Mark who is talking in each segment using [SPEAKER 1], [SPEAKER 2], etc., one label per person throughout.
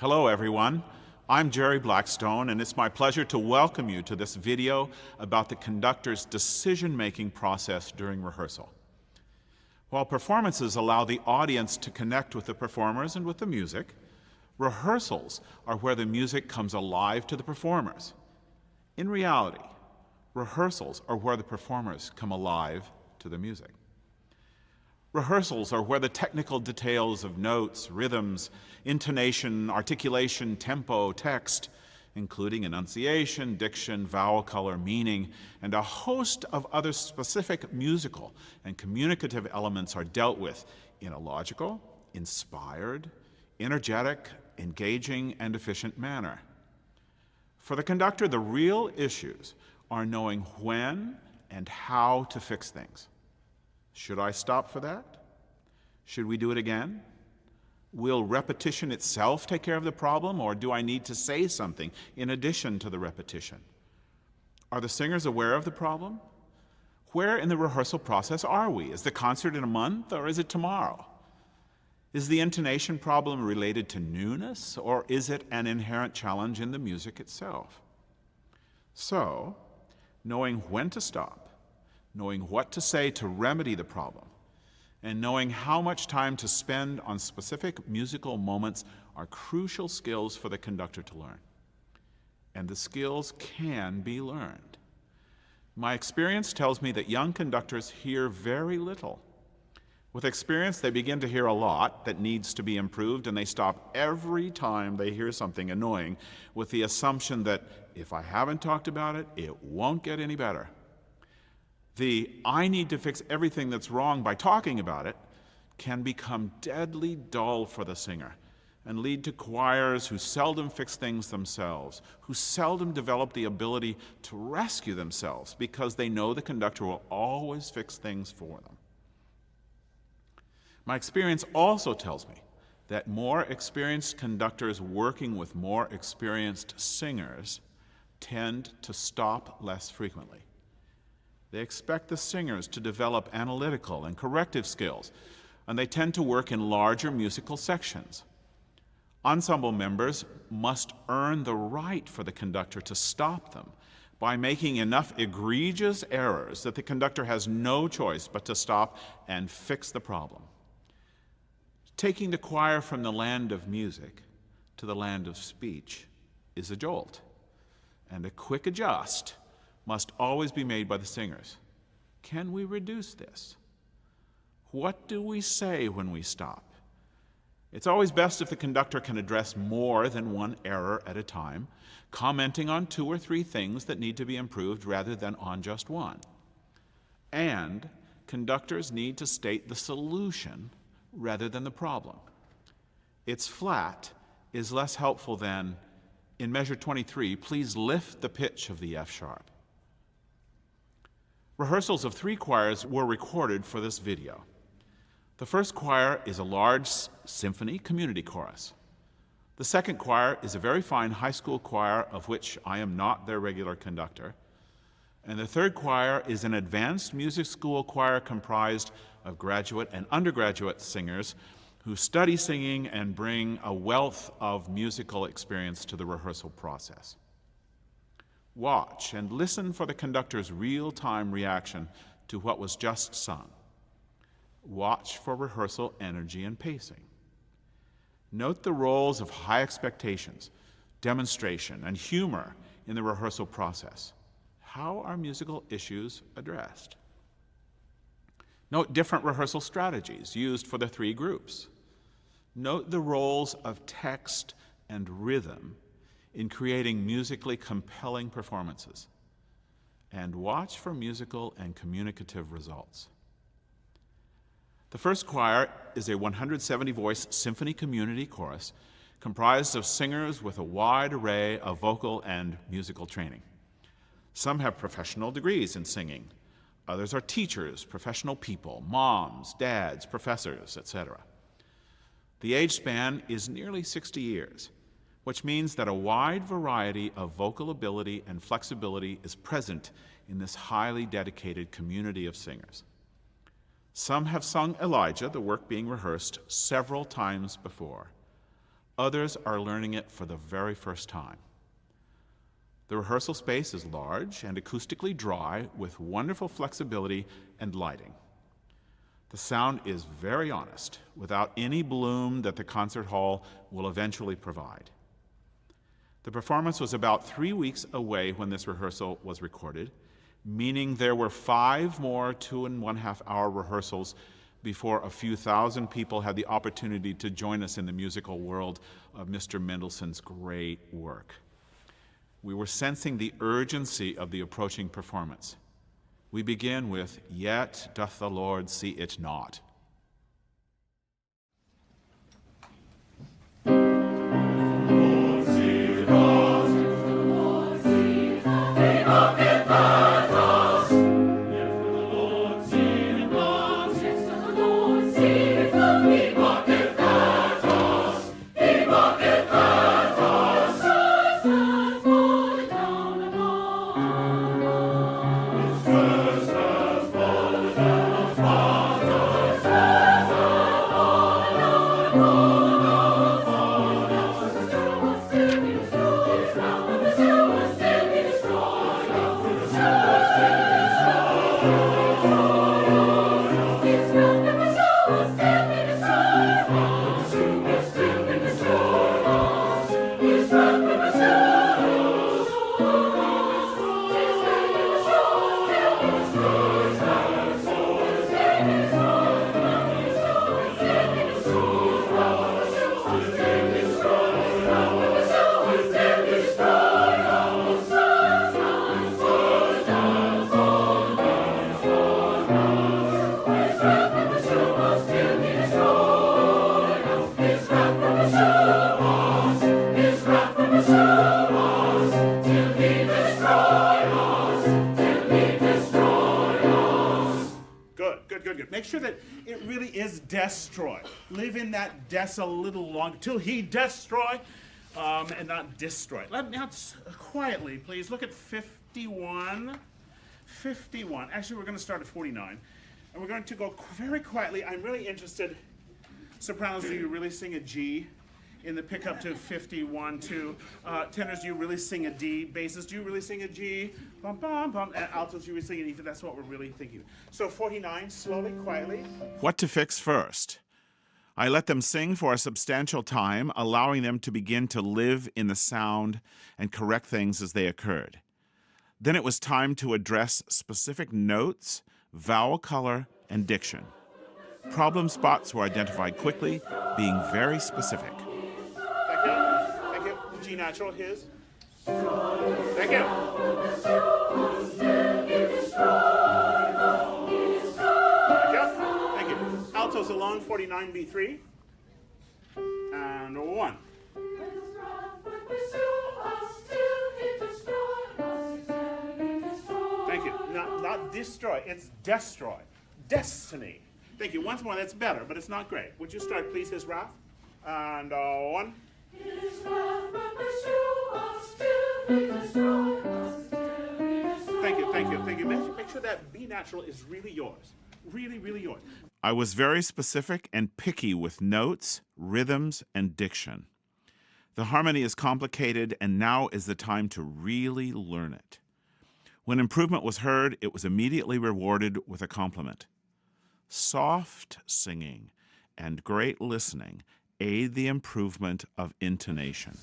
[SPEAKER 1] Hello, everyone. I'm Jerry Blackstone, and it's my pleasure to welcome you to this video about the conductor's decision-making process during rehearsal. While performances allow the audience to connect with the performers and with the music, rehearsals are where the music comes alive to the performers. In reality, rehearsals are where the performers come alive to the music. Rehearsals are where the technical details of notes, rhythms, intonation, articulation, tempo, text, including enunciation, diction, vowel color, meaning, and a host of other specific musical and communicative elements are dealt with in a logical, inspired, energetic, engaging, and efficient manner. For the conductor, the real issues are knowing when and how to fix things. Should I stop for that? Should we do it again? Will repetition itself take care of the problem, or do I need to say something in addition to the repetition? Are the singers aware of the problem? Where in the rehearsal process are we? Is the concert in a month, or is it tomorrow? Is the intonation problem related to newness, or is it an inherent challenge in the music itself? So, knowing when to stop, knowing what to say to remedy the problem, and knowing how much time to spend on specific musical moments are crucial skills for the conductor to learn. And the skills can be learned. My experience tells me that young conductors hear very little. With experience, they begin to hear a lot that needs to be improved, and they stop every time they hear something annoying with the assumption that if I haven't talked about it, it won't get any better. The I need to fix everything that's wrong by talking about it can become deadly dull for the singer and lead to choirs who seldom fix things themselves, who seldom develop the ability to rescue themselves because they know the conductor will always fix things for them. My experience also tells me that more experienced conductors working with more experienced singers tend to stop less frequently. They expect the singers to develop analytical and corrective skills, and they tend to work in larger musical sections. Ensemble members must earn the right for the conductor to stop them by making enough egregious errors that the conductor has no choice but to stop and fix the problem. Taking the choir from the land of music to the land of speech is a jolt, and a quick adjust must always be made by the singers. Can we reduce this? What do we say when we stop? It's always best if the conductor can address more than one error at a time, commenting on 2 or 3 things that need to be improved rather than on just one. And conductors need to state the solution rather than the problem. It's flat is less helpful than, in measure 23, please lift the pitch of the F sharp. Rehearsals of 3 choirs were recorded for this video. The first choir is a large symphony community chorus. The second choir is a very fine high school choir of which I am not their regular conductor. And the third choir is an advanced music school choir comprised of graduate and undergraduate singers who study singing and bring a wealth of musical experience to the rehearsal process. Watch and listen for the conductor's real-time reaction to what was just sung. Watch for rehearsal energy and pacing. Note the roles of high expectations, demonstration, and humor in the rehearsal process. How are musical issues addressed? Note different rehearsal strategies used for the 3 groups. Note the roles of text and rhythm in creating musically compelling performances, and watch for musical and communicative results. The first choir is a 170-voice symphony community chorus comprised of singers with a wide array of vocal and musical training. Some have professional degrees in singing. Others are teachers, professional people, moms, dads, professors, etc. The age span is nearly 60 years, which means that a wide variety of vocal ability and flexibility is present in this highly dedicated community of singers. Some have sung Elijah, the work being rehearsed, several times before. Others are learning it for the very first time. The rehearsal space is large and acoustically dry with wonderful flexibility and lighting. The sound is very honest, without any bloom that the concert hall will eventually provide. The performance was about 3 weeks away when this rehearsal was recorded, meaning there were 5 more 2.5-hour rehearsals before a few thousand people had the opportunity to join us in the musical world of Mr. Mendelssohn's great work. We were sensing the urgency of the approaching performance. We begin with, "Yet doth the Lord see it not."
[SPEAKER 2] Make sure that it really is destroy. Live in that des a little longer till he destroy, and not destroy. Now, quietly, please look at 51. 51. Actually, we're going to start at 49, and we're going to go very quietly. I'm really interested. Sopranos, do you really sing a G in the pickup to 51? To tenors, do you really sing a D? Basses, do you really sing a G? Bum, bum, bum. And altos, do you really sing an E? That's what we're really thinking. So 49, slowly, quietly.
[SPEAKER 1] What to fix first? I let them sing for a substantial time, allowing them to begin to live in the sound and correct things as they occurred. Then it was time to address specific notes, vowel color, and diction. Problem spots were identified quickly, being very specific.
[SPEAKER 2] Thank you. Thank you. G natural, his. Thank you. Thank you. Altos alone, 49 B3. And 1. Thank you. Not destroy, it's destroy. Destiny. Thank you. Once more, that's better, but it's not great. Would you start, please, his wrath? And 1. His wrath will pursue us till he destroy us. Thank you, thank you, thank you. Make sure that B natural is really yours. Really, really yours.
[SPEAKER 1] I was very specific and picky with notes, rhythms, and diction. The harmony is complicated, and now is the time to really learn it. When improvement was heard, it was immediately rewarded with a compliment. Soft singing and great listening aid the improvement of intonation.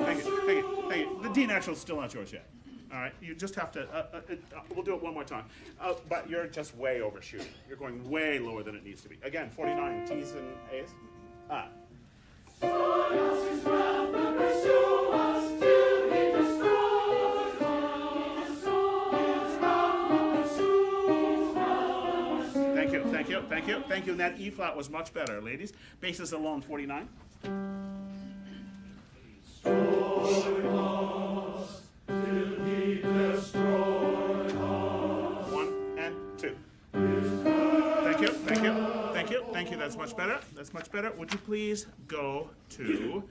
[SPEAKER 2] Thank you. The D natural is still not yours yet. All right, you just have to, we'll do it one more time. But you're just way overshooting. You're going way lower than it needs to be. Again, 49 T's and A's. Thank you. And that E flat was much better, ladies. Basses alone, 49. 1 and 2. Thank you. That's much better. Would you please go to,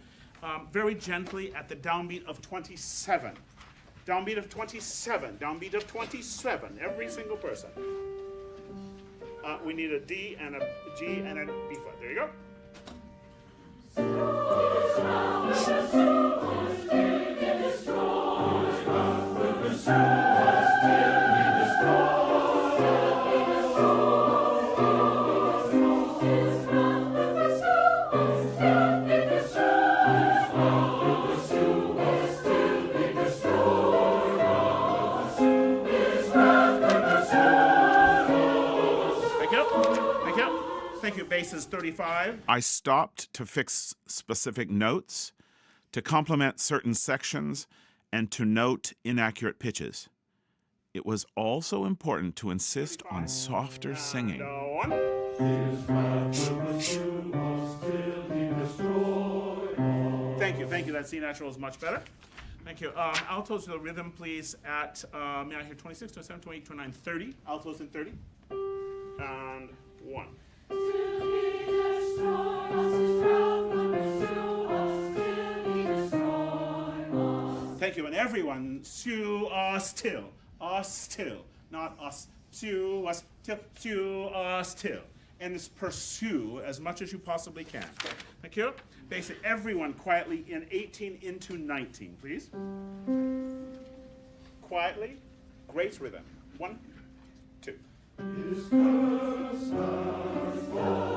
[SPEAKER 2] very gently at the downbeat of 27. Downbeat of 27. Downbeat of 27. Every single person. We need a D and a G and a B flat. There you go. Thank you. Bass is 35.
[SPEAKER 1] I stopped to fix specific notes, to complement certain sections, and to note inaccurate pitches. It was also important to insist on softer singing.
[SPEAKER 2] Thank you. That C natural is much better. Thank you. Altos, the rhythm, please, at, may I hear 26, 27, 28, 29, 30. Altos in 30. And 1. Thank you. And everyone, sue us still, not us, sue us till. And it's pursue as much as you possibly can. Thank you. Basic, everyone quietly in 18 into 19, please. Quietly, great rhythm. 1, 2.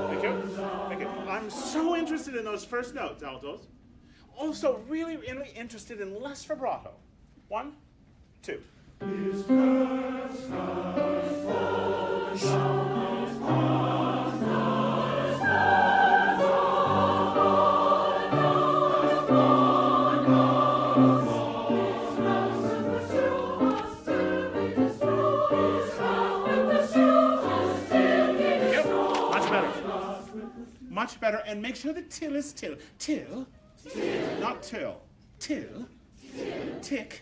[SPEAKER 2] Thank you. I'm so interested in those first notes, altos. Also, really interested in less vibrato. 1, 2. Much better, and make sure the till is till. Till, not till. Till, tick.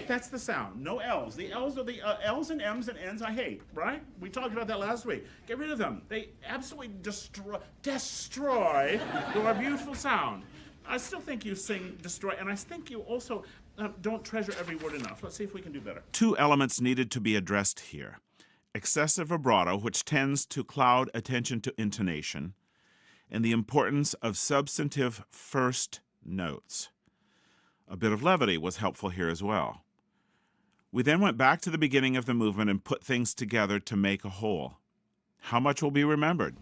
[SPEAKER 2] That's the sound. No L's. The L's are the L's and M's and N's I hate, right? We talked about that last week. Get rid of them. They absolutely destroy your beautiful sound. I still think you sing destroy, and I think you also don't treasure every word enough. Let's see if we can do better.
[SPEAKER 1] 2 elements needed to be addressed here. Excessive vibrato, which tends to cloud attention to intonation, and the importance of substantive first notes. A bit of levity was helpful here as well. We then went back to the beginning of the movement and put things together to make a whole. How much will be remembered?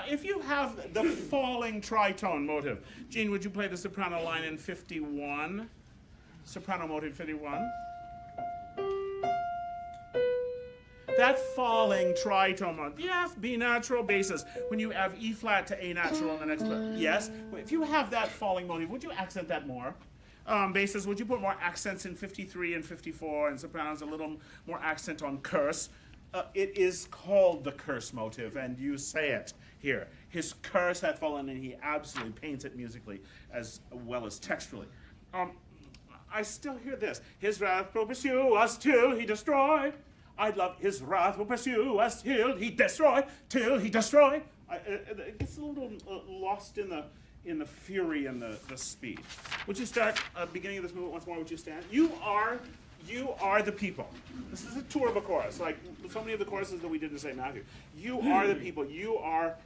[SPEAKER 2] If you have the falling tritone motive, Gene, would you play the soprano line in 51? Soprano motive 51. That falling tritone motive. Yeah, B natural basis. When you have E flat to A natural in the next part. Yes. If you have that falling motive, would you accent that more? Basses, would you put more accents in 53 and 54, and sopranos a little more accent on curse? It is called the curse motive, and you say it here. His curse hath fallen, and he absolutely paints it musically as well as textually. I still hear this. His wrath will pursue us till he destroy. I love his wrath will pursue us till he destroy, till he destroy. It gets a little lost in the fury and the speed. Would you start beginning of this movement once more? Would you stand? You are the people. This is a tour of a chorus, like so many of the choruses that we did in St. Matthew. You are the people. You're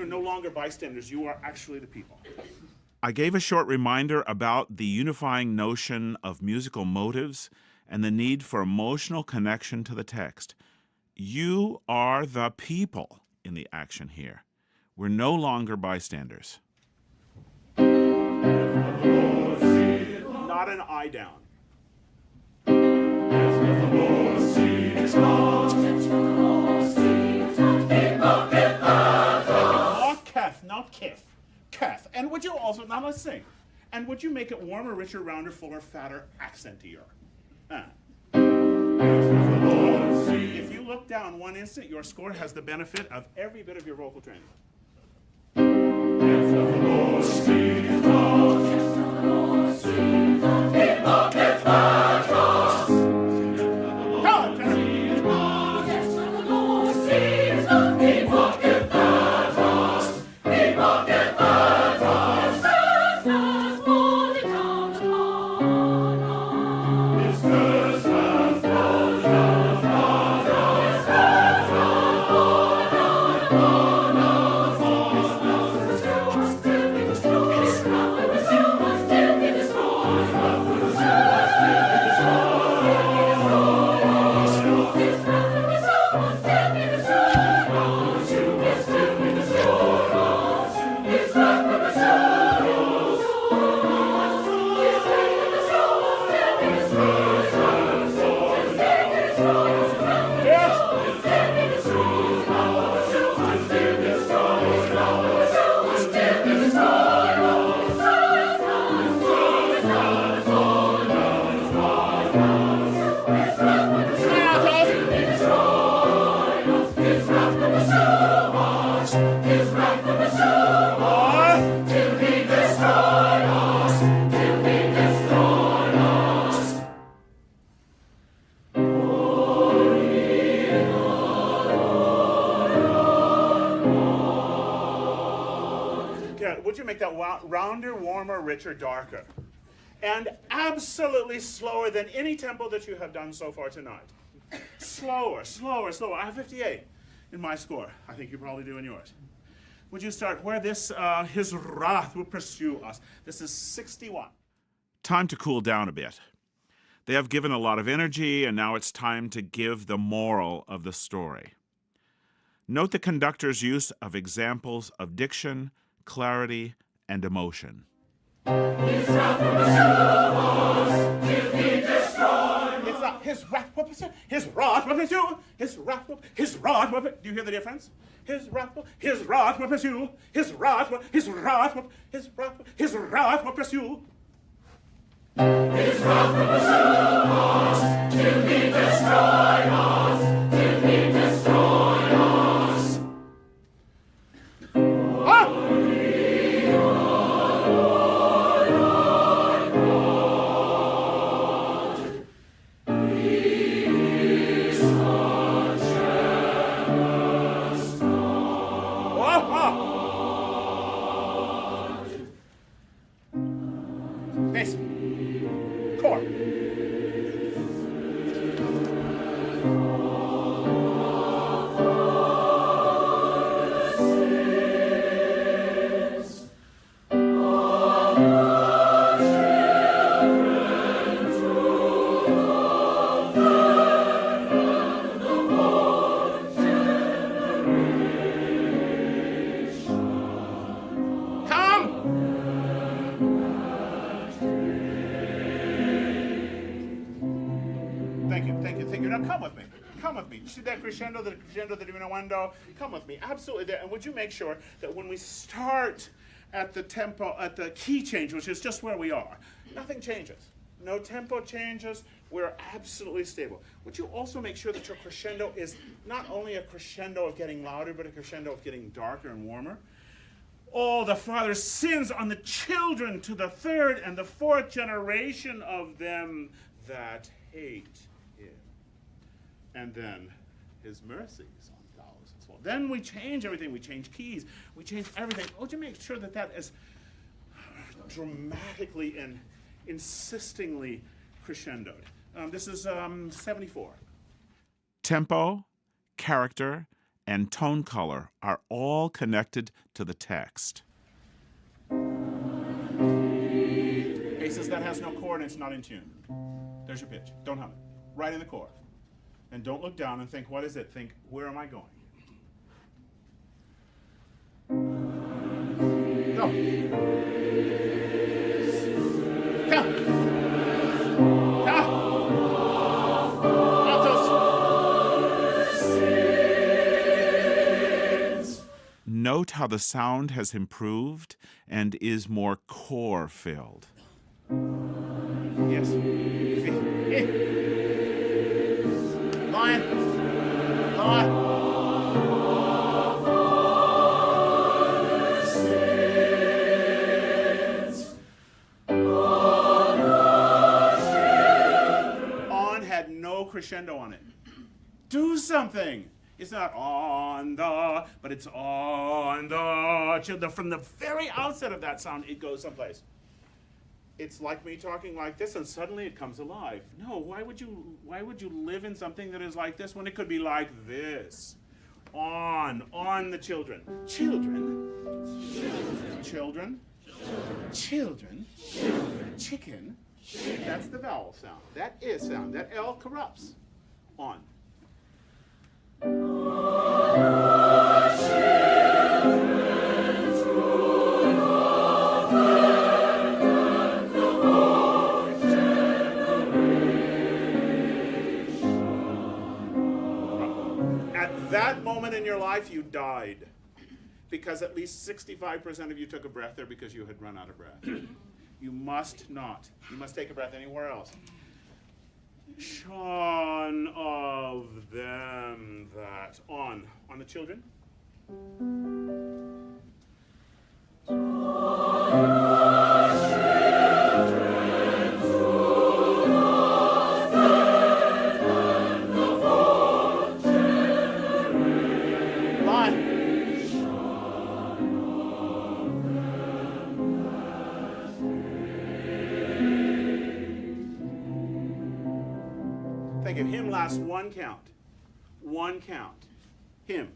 [SPEAKER 2] no longer bystanders. You are actually the people.
[SPEAKER 1] I gave a short reminder about the unifying notion of musical motives and the need for emotional connection to the text. You are the people in the action here. We're no longer bystanders.
[SPEAKER 2] Not an eye down. Not kith. Keth. And would you also, now let's sing. And would you make it warmer, richer, rounder, fuller, fatter, accentier? If you look down one instant, your score has the benefit of every bit of your vocal training. Would you make that rounder, warmer, richer, darker? And absolutely slower than any tempo that you have done so far tonight. Slower, slower, slower. I have 58 in my score. I think you probably do in yours. Would you start where this, his wrath will pursue us? This is 61.
[SPEAKER 1] Time to cool down a bit. They have given a lot of energy, and now it's time to give the moral of the story. Note the conductor's use of examples of diction, clarity, and emotion.
[SPEAKER 2] His wrath will pursue us, till he destroy. It's not his wrath will pursue, his wrath will pursue, his wrath will, his wrath will. Do you hear the difference? His wrath will pursue, his wrath will, his wrath will, his wrath will, his wrath will pursue. His wrath will pursue us, till he destroy us, till he destroy us. See that crescendo, the diminuendo? Come with me, absolutely there. And would you make sure that when we start at the tempo, at the key change, which is just where we are, nothing changes. No tempo changes, We're absolutely stable. Would you also make sure that your crescendo is not only a crescendo of getting louder, but a crescendo of getting darker and warmer? Oh, the Father sins on the children to the third and the fourth generation of them that hate him. And then his mercies on thousands. Well, then we change everything. We change keys. We change everything. Would you make sure that that is dramatically and insistingly crescendoed? This is 74.
[SPEAKER 1] Tempo, character, and tone color are all connected to the text.
[SPEAKER 2] Aces that has no chord and it's not in tune. There's your pitch. Don't hum it. Right in the chord. And don't look down and think, what is it? Think, where am I going? Go. Go.
[SPEAKER 1] Note how the sound has improved and is more core-filled.
[SPEAKER 2] Yes. Lion. Lion. On had no crescendo on it. Do something. It's not on the, but it's on the children. From the very outset of that sound, it goes someplace. It's like me talking like this, and suddenly it comes alive. No, why would you live in something that is like this when it could be like this? On the children. Children. Children. Children. Chicken. That's the vowel sound. That is sound. That L corrupts. On. At that moment in your life, you died. Because at least 65% of you took a breath there because you had run out of breath. You must not. You must take a breath anywhere else. Shone of them that on the children. Think of him last one count. One count. Him.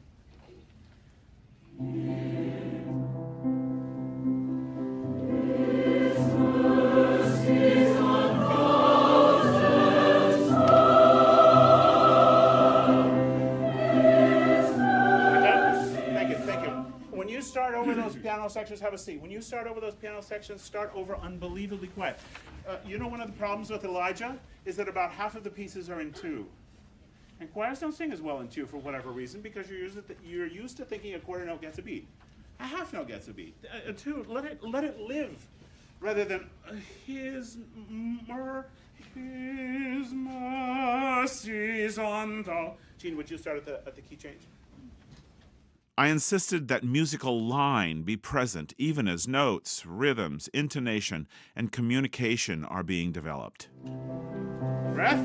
[SPEAKER 2] When you start over those piano sections, have a seat. When you start over those piano sections, start over unbelievably quiet. You know one of the problems with Elijah is that about half of the pieces are in two. And choirs don't sing as well in two for whatever reason, because you're used to thinking a quarter note gets a beat. A half note gets a beat. A two, let it live, rather than his mercies on the... Gene, would you start at the key change?
[SPEAKER 1] I insisted that musical line be present even as notes, rhythms, intonation, and communication are being developed.
[SPEAKER 2] Breath.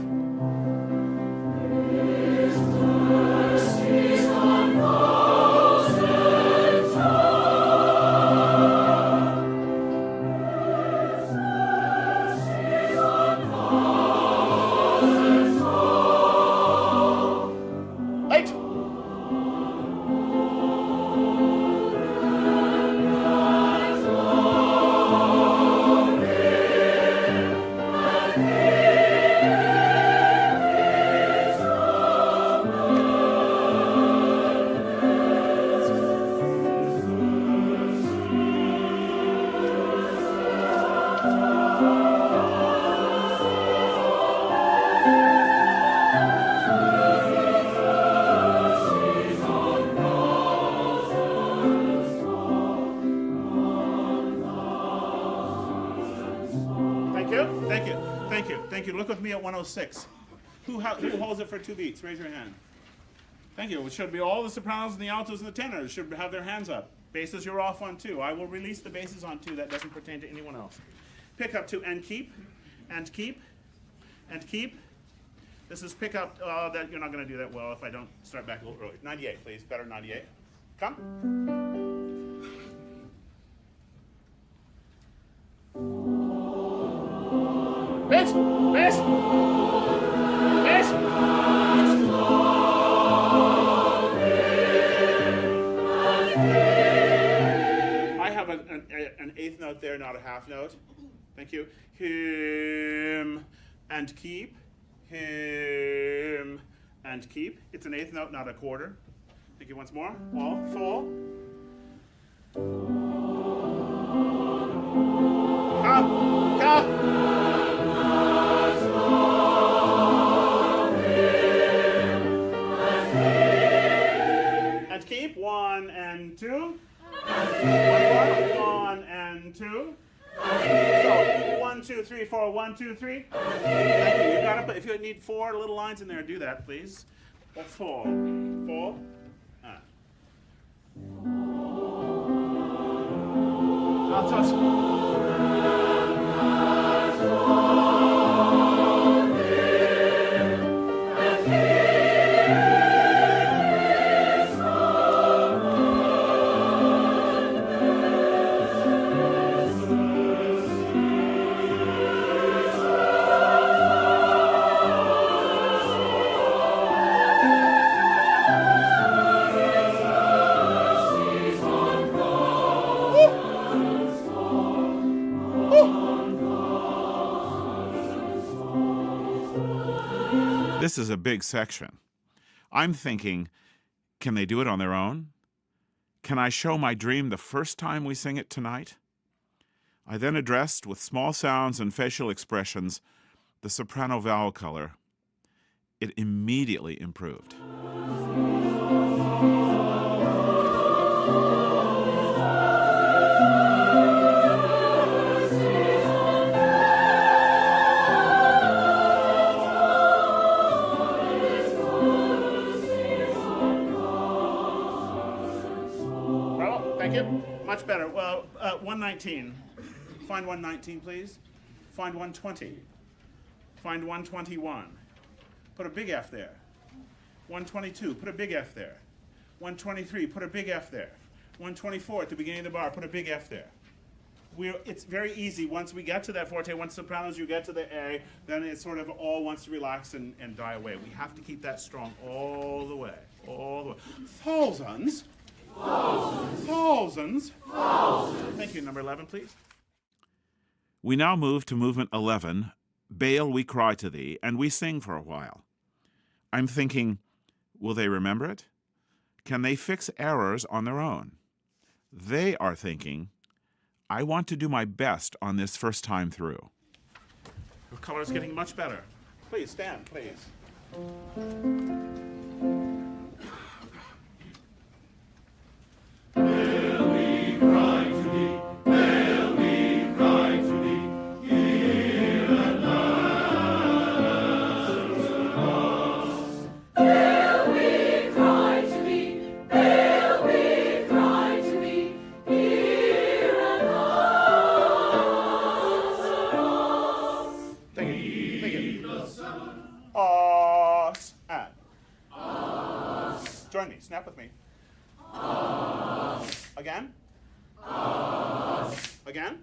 [SPEAKER 2] Thank you. Thank you. Thank you. Look with me at 106. Who holds it for 2 beats? Raise your hand. Thank you. It should be all the sopranos and the altos and the tenors should have their hands up. Basses, you're off on 2. I will release the basses on 2. That doesn't pertain to anyone else. Pick up 2 and keep, and keep, and keep. This is pick up, that you're not going to do that well if I don't start back a little early. 98, please. Better 98. Come. Bass! Bass! Bass! I have an eighth note there, not a half note. Thank you. Him and keep. Him and keep. It's an eighth note, not a quarter. Thank you once more. All full. Come, come. And keep 1 and 2. One and 2. So 1, 2, 3, 4. 1, 2, 3. Thank you. You got it. But if you need 4 little lines in there, do that, please. 4. 4.
[SPEAKER 1] This is a big section. I'm thinking, can they do it on their own? Can I show my dream the first time we sing it tonight? I then addressed, with small sounds and facial expressions, the soprano vowel color. It immediately improved.
[SPEAKER 2] Much better. Well, 119. Find 119, please. Find 120. Find 121. Put a big F there. 122. Put a big F there. 123. Put a big F there. 124 at the beginning of the bar. Put a big F there. It's very easy. Once we get to that forte, once sopranos you get to the A, then it sort of all wants to relax and die away. We have to keep that strong all the way. All the way. Thousands. Thousands. Thank you. Number 11, please.
[SPEAKER 1] We now move to movement 11, Baal, we cry to thee, and we sing for a while. I'm thinking, will they remember it? Can they fix errors on their own? They are thinking, I want to do my best on this first time through.
[SPEAKER 2] Your color is getting much better. Please stand, please. Join me. Snap with me. Again. Again.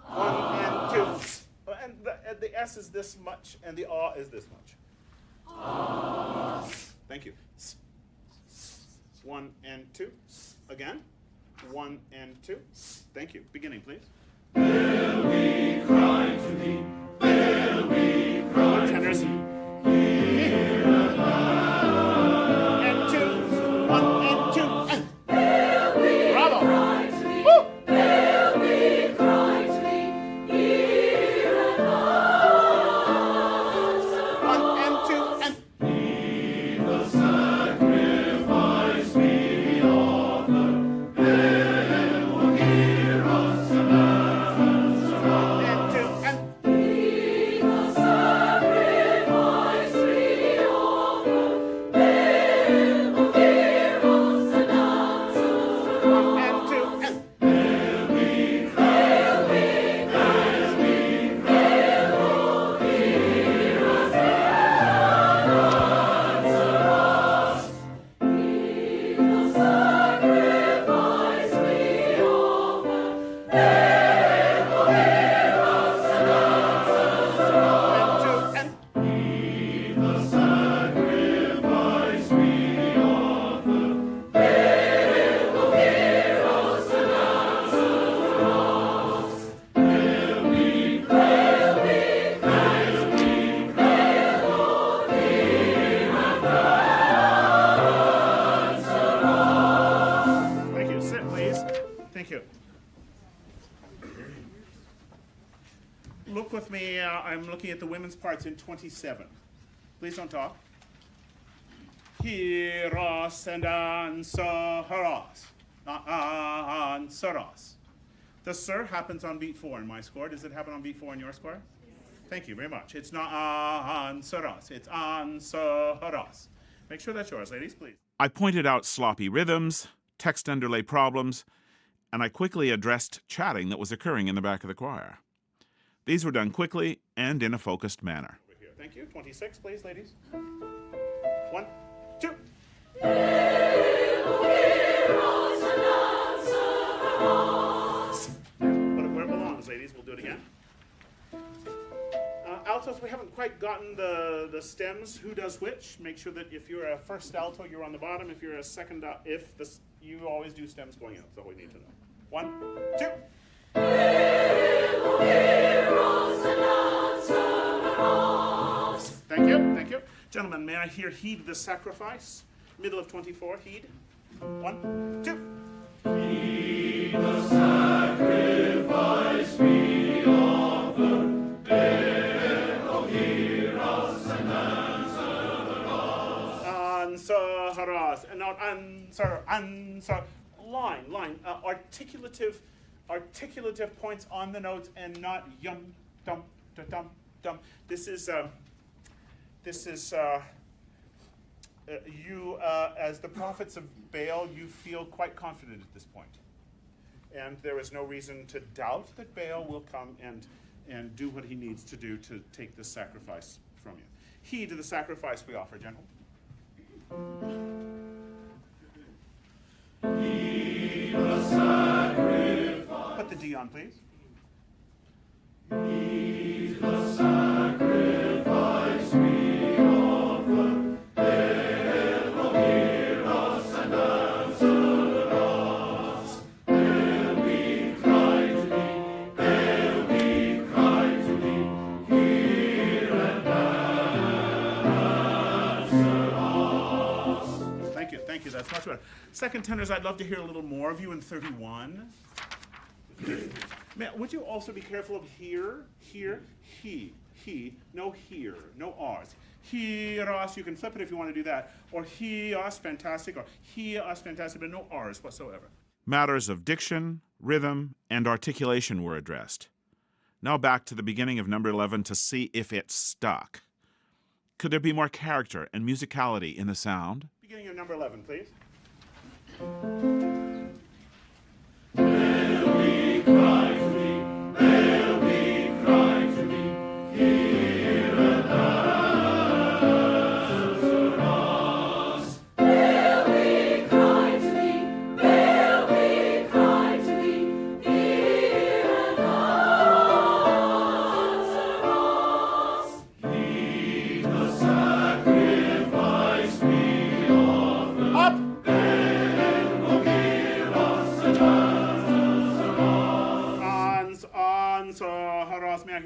[SPEAKER 2] 1 and 2. And the S is this much, and the A is this much. Thank you. 1 and 2. Again. 1 and 2. Thank you. Beginning, please. Will we cry to thee? Will we cry to thee? Look with me, I'm looking at the women's parts in 27. Please don't talk. Heros and ansaros. Ansaros. The sir happens on beat 4 in my score. Does it happen on beat 4 in your score? Yes. Thank you very much. It's not ansaros, it's ansaros. Make sure that's yours, ladies, please.
[SPEAKER 1] I pointed out sloppy rhythms, text underlay problems, and I quickly addressed chatting that was occurring in the back of the choir. These were done quickly and in a focused manner.
[SPEAKER 2] Over here. Thank you. 26, please, ladies. 1, 2. Put it where it belongs, ladies. We'll do it again. Altos, we haven't quite gotten the stems. Who does which? Make sure that if you're a first alto, you're on the bottom. If you're a second, you always do stems going out. That's all we need to know. 1, 2. Thank you, thank you. Gentlemen, may I hear Heed the Sacrifice? Middle of 24, Heed. 1, 2. Heed the sacrifice we offer, O hear us and answer us. And not answer. Line. Articulative points on the notes and not yum, dum, da, dum, dum. This is you, as the prophets of Baal, you feel quite confident at this point. And there is no reason to doubt that Baal will come and do what he needs to do to take this sacrifice from you. Heed to the sacrifice we offer, gentlemen. Heed the sacrifice. Put the D on, please. Heed the sacrifice we offer. Will hear us and answer us. There we cry to thee, there we cry to thee. Hear and answer us. Thank you, that's much better. Second tenors, I'd love to hear a little more of you in 31. Would you also be careful of here, he, no here, no R's. Heros, you can flip it if you want to do that. Or he-us, fantastic, or he-us, fantastic, but no R's whatsoever.
[SPEAKER 1] Matters of diction, rhythm, and articulation were addressed. Now back to the beginning of number 11 to see if it stuck. Could there be more character and musicality in the sound?
[SPEAKER 2] Beginning of number 11, please.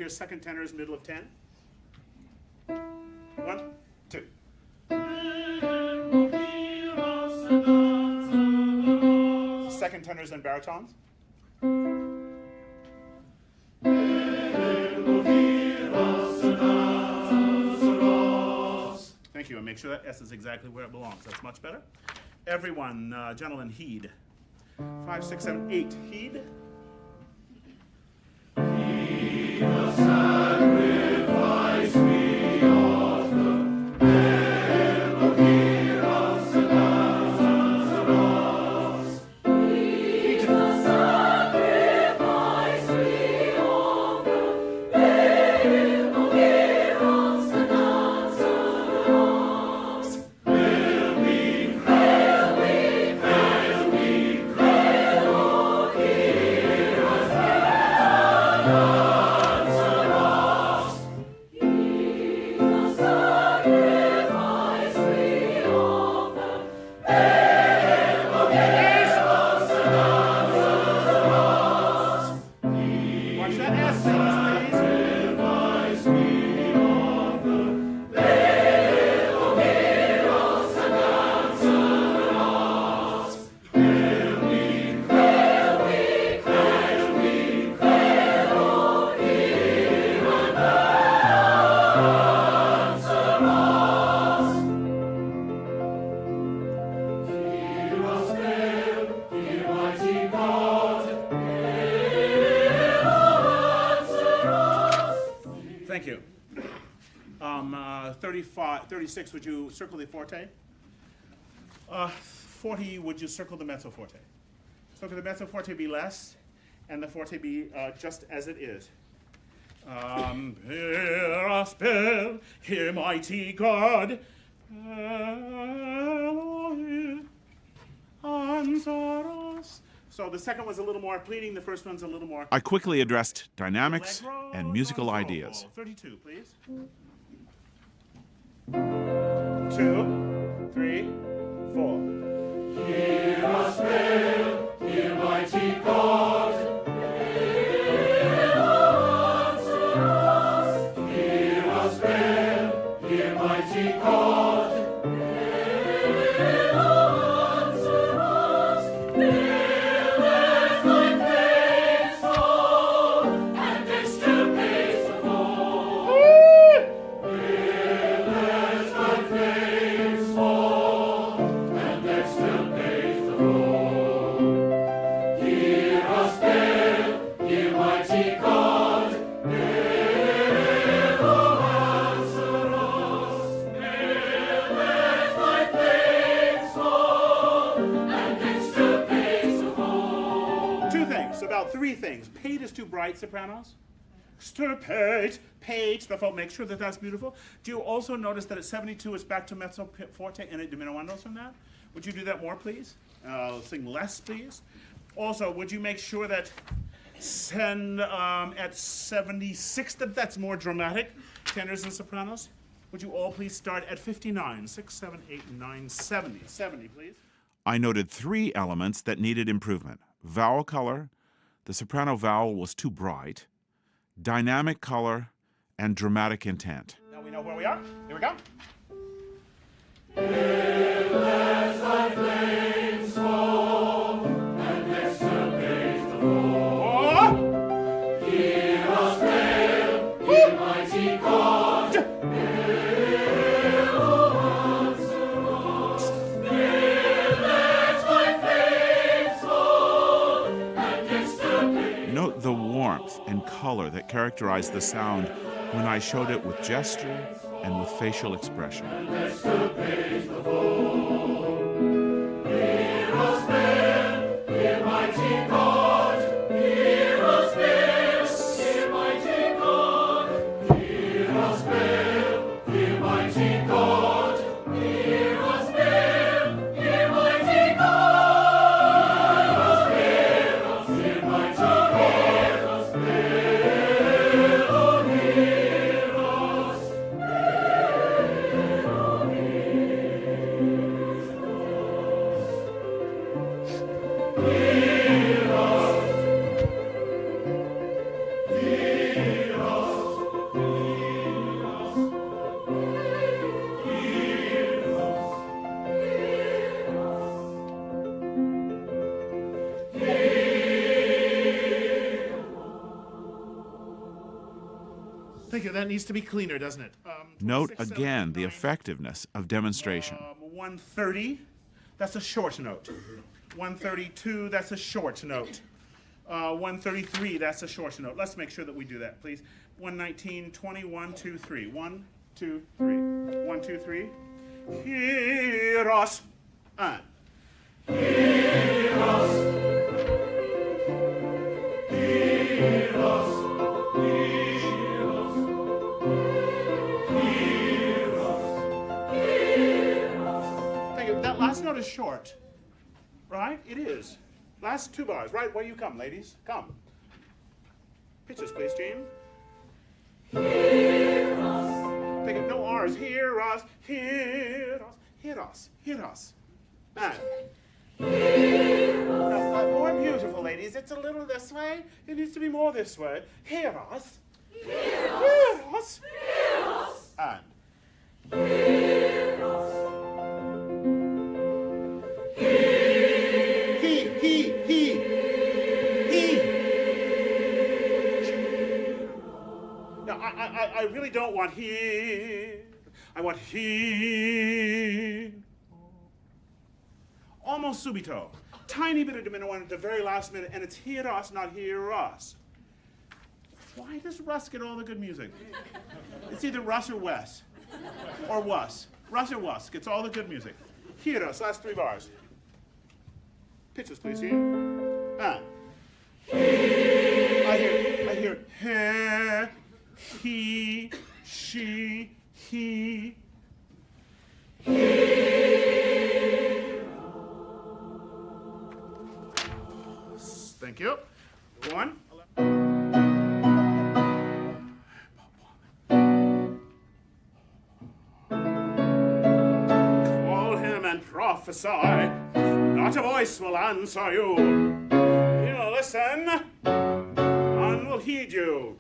[SPEAKER 2] Second tenors, middle of 10. 1, 2. Second tenors and baritons. Thank you, and make sure that S is exactly where it belongs. That's much better. Everyone, gentlemen, heed. 5, 6, 7, 8, heed. The sacrifice we offer, will hear us and answer us. Heed the sacrifice we offer, will hear us and answer us. Will we pray, Lord, hear Thank you. 36, would you circle the forte? 40, would you circle the mezzo forte? So could the mezzo forte be less, and the forte be just as it is? Hear us bell, hear mighty God. Elohim, answer us. So the second was a little more pleading, the first one's a little more...
[SPEAKER 1] I quickly addressed dynamics
[SPEAKER 2] Allegro,
[SPEAKER 1] and musical
[SPEAKER 2] allegro.
[SPEAKER 1] ideas.
[SPEAKER 2] 32, please. 2, 3, 4.
[SPEAKER 3] Hear us well, hear mighty God. Answer us. Hear us well, hear mighty God. Answer us. Fill us thy faithful and extirpate the foe. Fill us thy faithful and extirpate the foe. Hear us well, hear mighty God. Ever answer us. Fill us thy faithful and extirpate the foe.
[SPEAKER 2] Two things, about three things. Paid is too bright, sopranos. Extirpate, page, the fault. Make sure that that's beautiful. Do you also notice that at 72 it's back to mezzo forte and it diminuendos from that? Would you do that more, please? Sing less, please. Also, would you make sure that send at 76, that's more dramatic, tenors and sopranos? Would you all please start at 59, 6, 7, 8, 9, 70. 70, please.
[SPEAKER 1] I noted 3 elements that needed improvement. Vowel color, the soprano vowel was too bright, dynamic color, and dramatic intent.
[SPEAKER 2] Now we know where we are. Here we go.
[SPEAKER 3] Let thy flames fall and extirpate the foe.
[SPEAKER 2] Oh!
[SPEAKER 3] Hear us well, hear mighty God. Ever answer us. Let thy flames fall and extirpate.
[SPEAKER 1] Note the warmth and color that characterized the sound when I showed it with gesture and with facial expression.
[SPEAKER 3] Extirpate the foe. Hear us well, hear mighty God. Hear us well, hear mighty God. Hear us well, hear mighty God. Hear us well, hear mighty God. Hear us well, hear mighty God. Hear us well, oh hear us.
[SPEAKER 2] Thank you. That needs to be cleaner, doesn't it?
[SPEAKER 1] Note
[SPEAKER 2] 26,
[SPEAKER 1] again
[SPEAKER 2] 7,
[SPEAKER 1] the
[SPEAKER 2] 9,
[SPEAKER 1] effectiveness of demonstration.
[SPEAKER 2] 130, that's a short note. 132, that's a short note. 133, that's a short note. Let's make sure that we do that, please. 119, 20, 1, 2, 3. 1, 2, 3. 1, 2, 3. Hear us. And.
[SPEAKER 3] Hear us. Hear us. Hear us. Hear us. Hear us.
[SPEAKER 2] Thank you. That last note is short, right? It is. Last 2 bars, right? Where you come, ladies? Come. Pitches, please, Jean.
[SPEAKER 3] Hear us.
[SPEAKER 2] Thank you. No R's. Hear us. Hear us. Hear us. Hear us. And. Now, more beautiful, ladies. It's a little this way. It needs to be more this way. Hear us.
[SPEAKER 3] Hear us.
[SPEAKER 2] Hear us.
[SPEAKER 3] Hear us.
[SPEAKER 2] And.
[SPEAKER 3] Hear us.
[SPEAKER 2] He. Now, I really don't want here. I want here. Almost subito. Tiny bit of diminuendo at the very last minute, and it's hear us, not hear us. Why does Russ get all the good music? It's either Russ or Wes. Or Wuss. Russ or Wuss gets all the good music. Heroes, last 3 bars. Pitches, please, here. I hear, he, she, he. Thank you. 1. Call him and prophesy. Not a voice will answer you. He'll listen. None will heed you.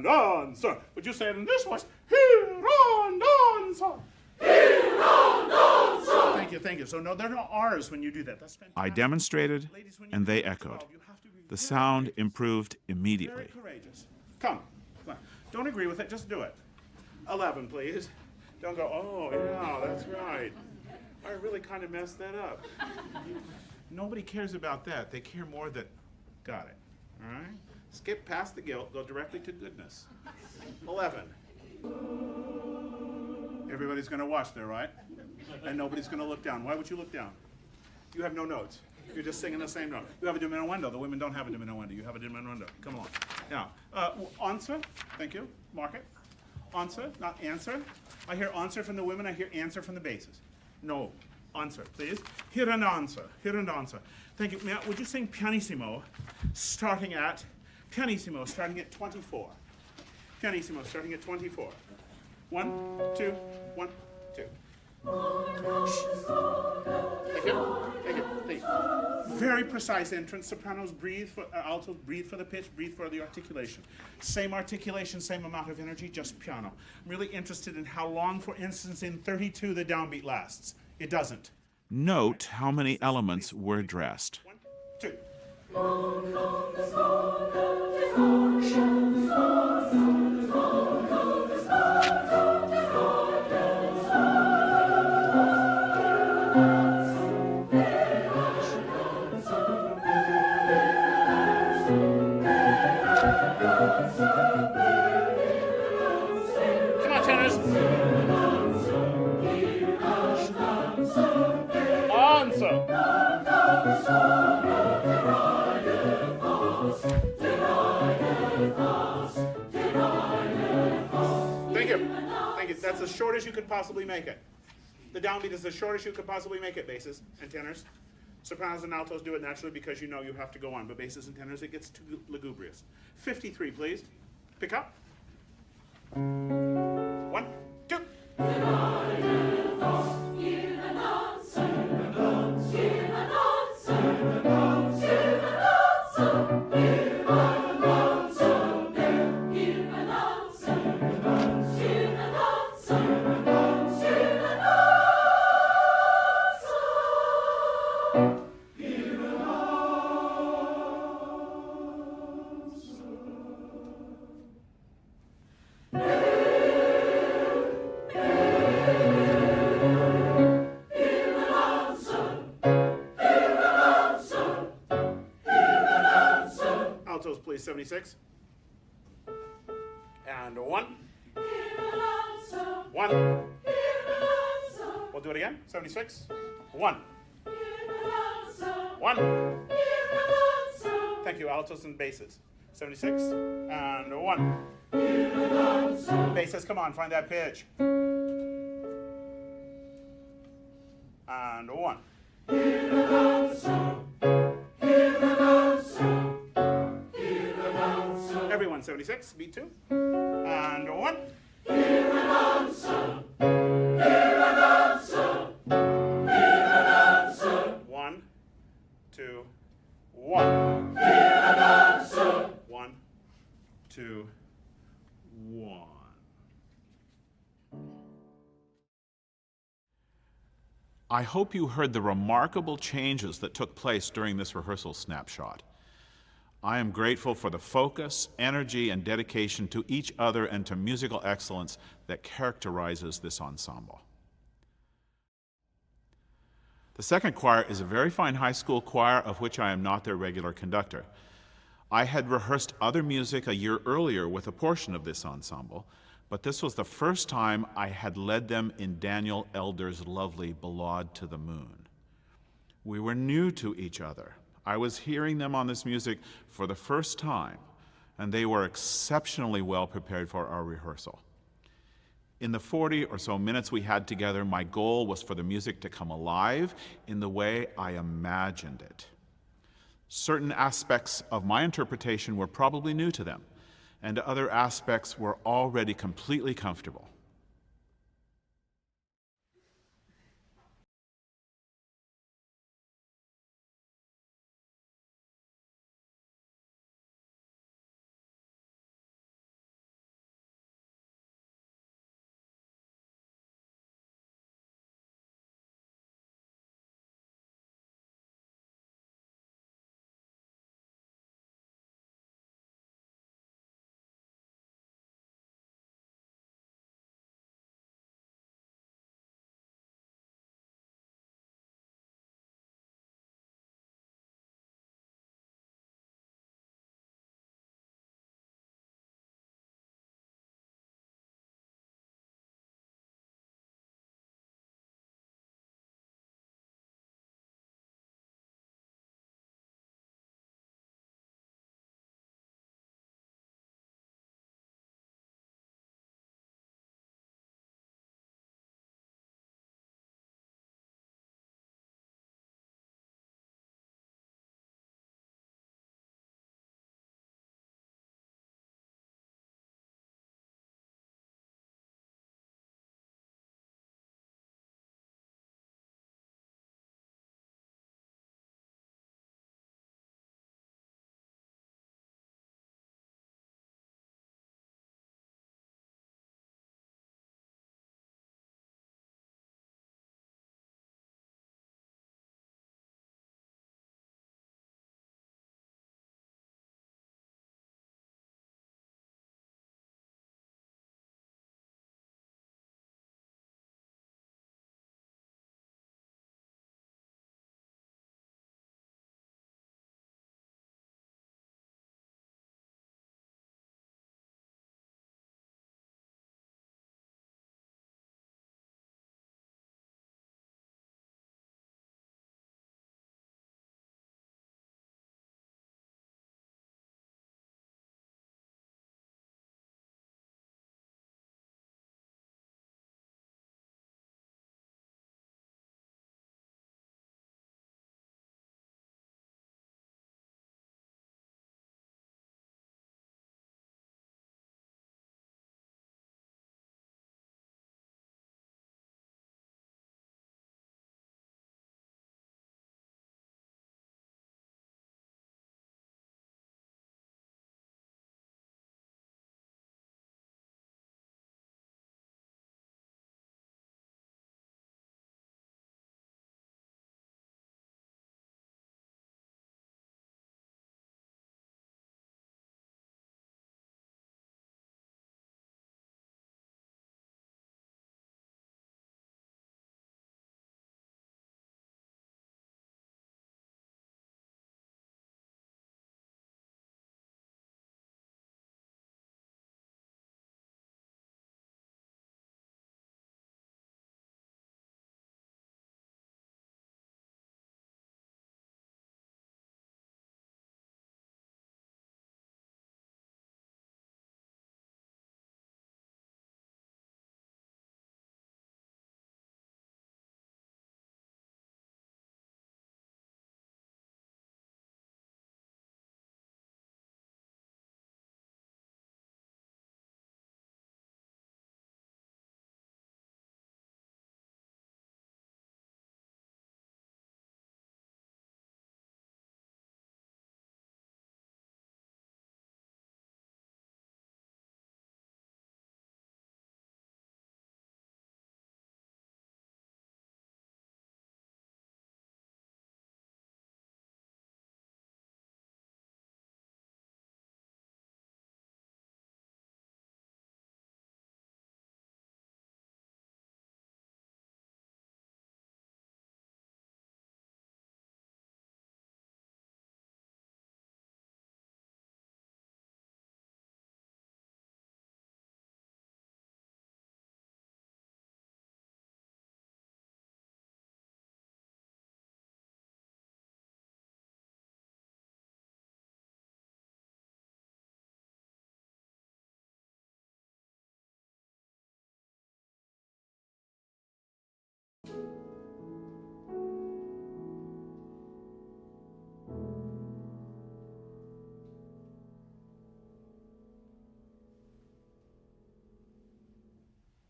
[SPEAKER 2] Answer. Would you say it in this voice? Hear and answer. Hear and answer. Thank you. So no, there are no R's when you do that. That's fantastic.
[SPEAKER 1] I demonstrated,
[SPEAKER 2] Ladies, when you
[SPEAKER 1] and they
[SPEAKER 2] do this
[SPEAKER 1] echoed.
[SPEAKER 2] job, you have to be
[SPEAKER 1] The
[SPEAKER 2] very
[SPEAKER 1] sound
[SPEAKER 2] courageous.
[SPEAKER 1] improved
[SPEAKER 2] Very
[SPEAKER 1] immediately.
[SPEAKER 2] courageous. Come on. Don't agree with it, just do it. 11, please. Don't go, oh, yeah, that's right. I really kind of messed that up. Nobody cares about that. They care more that, got it, all right? Skip past the guilt, go directly to goodness. 11. Everybody's going to watch there, right? And nobody's going to look down. Why would you look down? You have no notes. You're just singing the same note. You have a diminuendo. The women don't have a diminuendo. You have a diminuendo. Come along. Now, answer. Thank you. Mark it. Answer, not answer. I hear answer from the women. I hear answer from the basses. No. Answer, please. Hear and answer. Hear and answer. Thank you. Now, would you sing pianissimo starting at 24. Pianissimo starting at 24. 1, 2, 1, 2. Thank you. Very precise entrance. Sopranos breathe for altos, breathe for the pitch, breathe for the articulation. Same articulation, same amount of energy, just piano. I'm really interested in how long, for instance, in 32 the downbeat lasts. It doesn't.
[SPEAKER 1] Note how many elements were addressed.
[SPEAKER 2] 1, 2. Come on, tenors. Answer. Thank you. Thank you. That's as short as you could possibly make it. The downbeat is as short as you could possibly make it, basses and tenors. Sopranos and altos do it naturally because you know you have to go on, but basses and tenors, it gets too lugubrious. 53, please. Pick up. 1, 2. Altos, please, 76. And 1. 1. We'll do it again. 76. 1. 1. Thank you, altos and basses. 76. And 1. Basses, come on, find that pitch. And 1. Everyone, 76, beat 2. And 1. 1, 2, 1. 1, 2, 1. I hope you heard the remarkable changes that took place during this rehearsal snapshot.
[SPEAKER 1] I am grateful for the focus, energy, and dedication to each other and to musical excellence that characterizes this ensemble. The second choir is a very fine high school choir of which I am not their regular conductor. I had rehearsed other music a year earlier with a portion of this ensemble, but this was the first time I had led them in Daniel Elder's lovely Ballade to the Moon. We were new to each other. I was hearing them on this music for the first time, and they were exceptionally well prepared for our rehearsal. In the 40 or so minutes we had together, my goal was for the music to come alive in the way I imagined it. Certain aspects of my interpretation were probably new to them, and other aspects were already completely comfortable.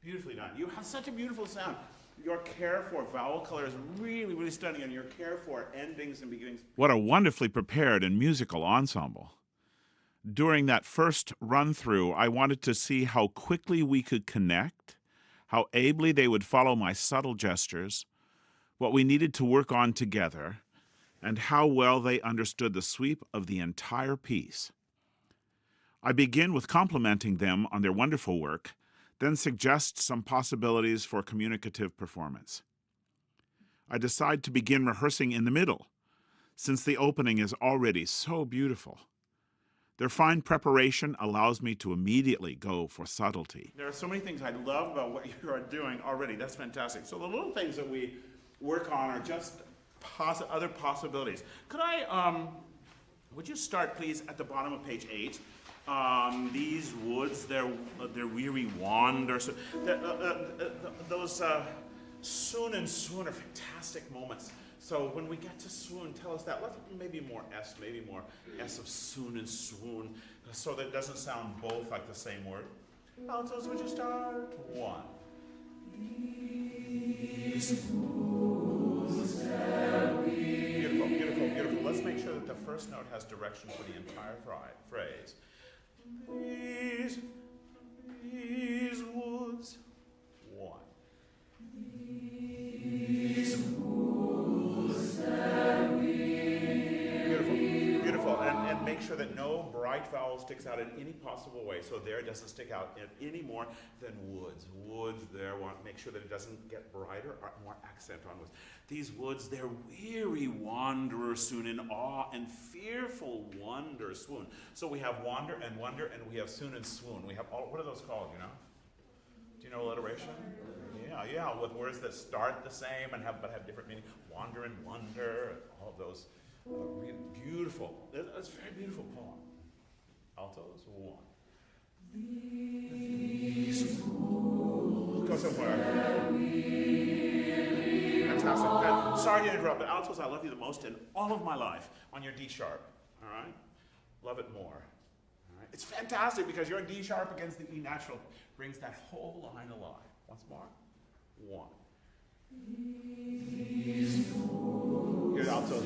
[SPEAKER 2] Beautifully done. You have such a beautiful sound. Your care for vowel color is really, really stunning, and your care for endings and beginnings.
[SPEAKER 1] What a wonderfully prepared and musical ensemble. During that first run-through, I wanted to see how quickly we could connect, how ably they would follow my subtle gestures, what we needed to work on together, and how well they understood the sweep of the entire piece. I begin with complimenting them on their wonderful work, then suggest some possibilities for communicative performance. I decide to begin rehearsing in the middle, since the opening is already so beautiful. Their fine preparation allows me to immediately go for subtlety.
[SPEAKER 2] There are so many things I love about what you are doing already. That's fantastic. So the little things that we work on are just other possibilities. Could I, would you start please at the bottom of page 8? These woods, their weary wander. So, those soon and swoon are fantastic moments. So when we get to swoon, tell us that. Let's maybe more S of soon and swoon, so that it doesn't sound both like the same word. Altos, would you start? 1. Beautiful, beautiful, beautiful. Let's make sure that the first note has direction for the entire phrase. These woods. 1. Beautiful, beautiful. And make sure that no bright vowel sticks out in any possible way. So there it doesn't stick out any more than woods. Woods there, make sure that it doesn't get brighter or more accent on woods. These woods, they're weary wanderers soon in awe and fearful wonder swoon. So we have wander, and we have soon and swoon. We have all, what are those called, you know? Do you know alliteration? Yeah, with words that start the same and but have different meaning. Wander and wonder, all of those. Really beautiful. That's a very beautiful poem. Altos, 1. Go somewhere. Fantastic. Sorry to interrupt, but altos, I love you the most in all of my life on your D sharp. All right? Love it more. All right? It's fantastic because your D sharp against the E natural brings that whole line alive. Once more. 1. Here's altos.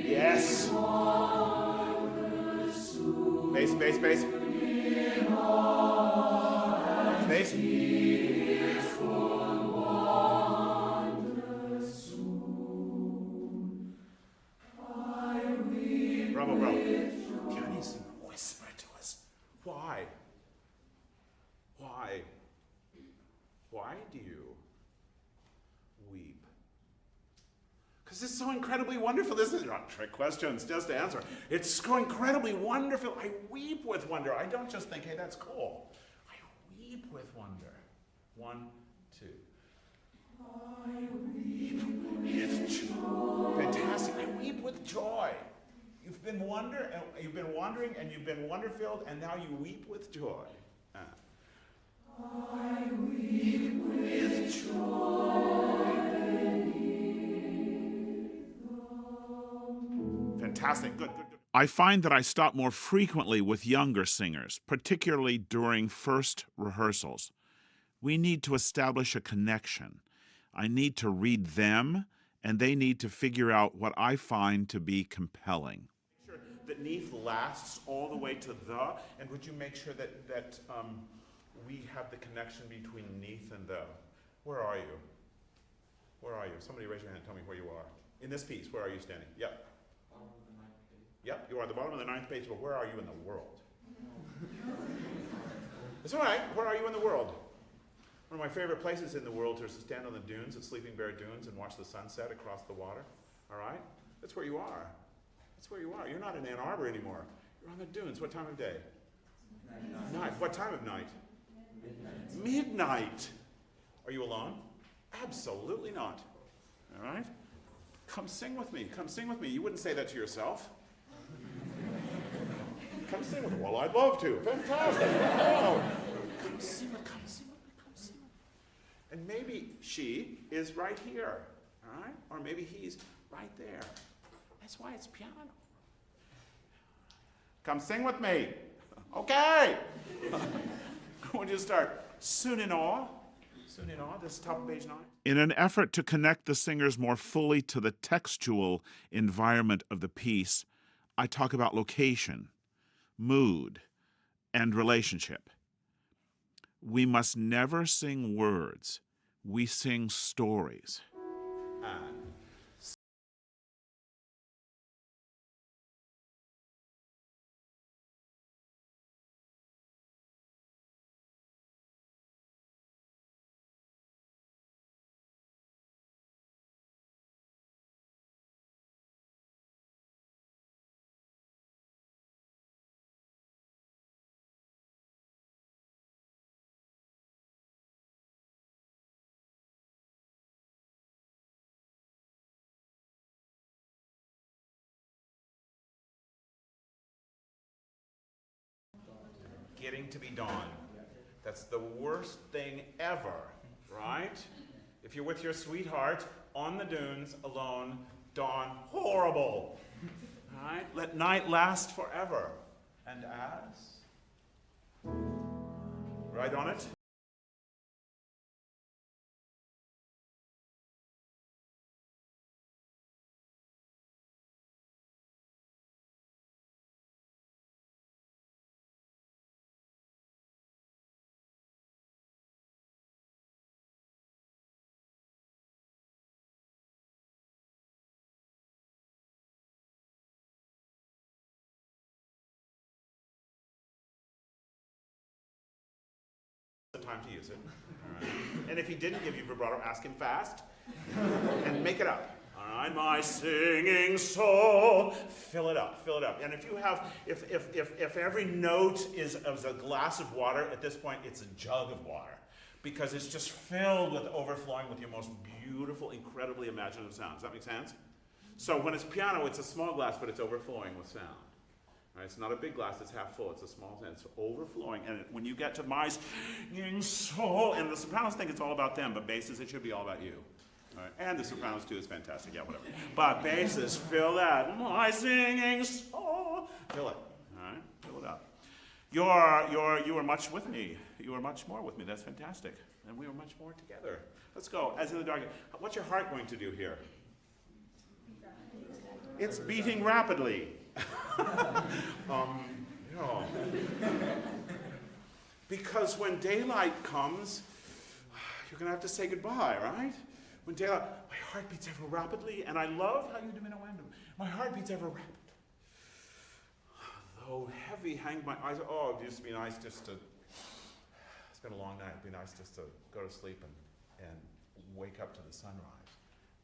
[SPEAKER 2] Yes. Bass, bass, bass. Bass. Bravo, bravo. Can you sing whisper to us? Why? Why? Why do you weep? Because it's so incredibly wonderful. This is not trick questions, just answer. It's so incredibly wonderful. I weep with wonder. I don't just think, hey, that's cool. I weep with wonder. 1, 2. I weep with joy. Fantastic. I weep with joy. You've been wandering, and you've been wonder-filled, and now you weep with joy. I weep with joy. Fantastic. Good.
[SPEAKER 1] I find that I stop more frequently with younger singers, particularly during first rehearsals. We need to establish a connection. I need to read them, and they need to figure out what I find to be compelling.
[SPEAKER 2] Make sure that neath lasts all the way to the, and would you make sure that we have the connection between neath and the? Where are you? Where are you? Somebody raise your hand and tell me where you are. In this piece, where are you standing? Yep. Yep, you are at the bottom of the 9th page, but where are you in the world? It's all right. Where are you in the world? One of my favorite places in the world is to stand on the dunes at Sleeping Bear Dunes and watch the sunset across the water. All right? That's where you are. That's where you are. You're not in Ann Arbor anymore. You're on the dunes. What time of day? Night. What time of night? Midnight. Are you alone? Absolutely not. All right? Come sing with me. Come sing with me. You wouldn't say that to yourself. Come sing with me. Well, I'd love to. Fantastic. Oh. Come sing with me. Come sing with me. Come sing with me. And maybe she is right here. All right? Or maybe he's right there. That's why it's piano. Come sing with me. Okay. Would you start soon in awe? Soon in awe, this top of page 9.
[SPEAKER 1] In an effort to connect the singers more fully to the textual environment of the piece, I talk about location, mood, and relationship. We must never sing words. We sing stories.
[SPEAKER 2] Getting to be dawn. That's the worst thing ever, right? If you're with your sweetheart on the dunes alone, dawn, horrible. All right? Let night last forever. And as? Right on it? The time to use it. All right. And if he didn't give you vibrato, ask him fast and make it up. All right, my singing soul, fill it up, fill it up. And if you have, if every note is a glass of water, at this point it's a jug of water, because it's just filled with overflowing with your most beautiful, incredibly imaginative sounds. Does that make sense? So when it's piano, it's a small glass, but it's overflowing with sound. Right, it's not a big glass, it's half full, it's a small thing, it's overflowing. And when you get to my singing soul, and the sopranos think it's all about them, but basses, it should be all about you. Right? And the sopranos too is fantastic, yeah, whatever. But basses, fill that, my singing soul, fill it, all right, fill it up. You are much with me, you are much more with me, that's fantastic. And we are much more together. Let's go, as in the dark. What's your heart going to do here? It's beating rapidly. Because when daylight comes, you're going to have to say goodbye, right? When daylight, my heart beats ever rapidly, and I love how you diminuendo. My heart beats ever rapid. Though heavy hang my eyes, oh, it'd just be nice just to, it's been a long night, it'd be nice just to go to sleep and wake up to the sunrise.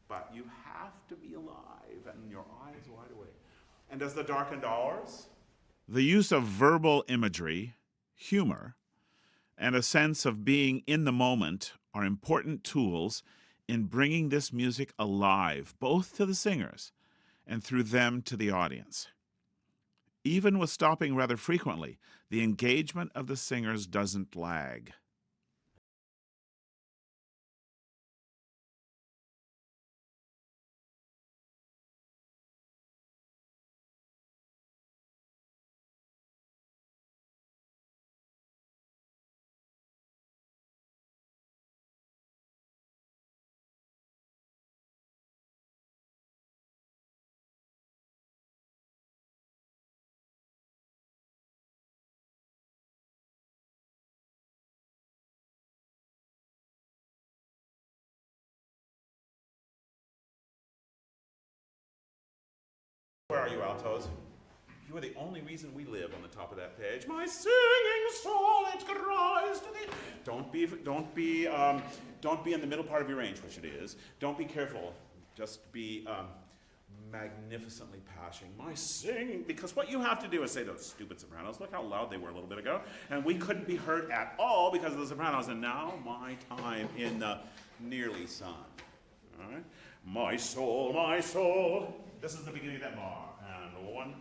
[SPEAKER 2] But you have to be alive and your eyes wide awake. And as the darkened hours?
[SPEAKER 1] The use of verbal imagery, humor, and a sense of being in the moment are important tools in bringing this music alive, both to the singers and through them to the audience. Even with stopping rather frequently, the engagement of the singers doesn't lag.
[SPEAKER 2] Where are you, altos? You are the only reason we live on the top of that page. My singing soul, it cries to thee. Don't be in the middle part of your range, which it is. Don't be careful. Just be magnificently pashing. My singing, because what you have to do is say those stupid sopranos. Look how loud they were a little bit ago. And we couldn't be heard at all because of the sopranos. And now my time in the nearly sun. All right? My soul, my soul. This is the beginning of that bar. And 1,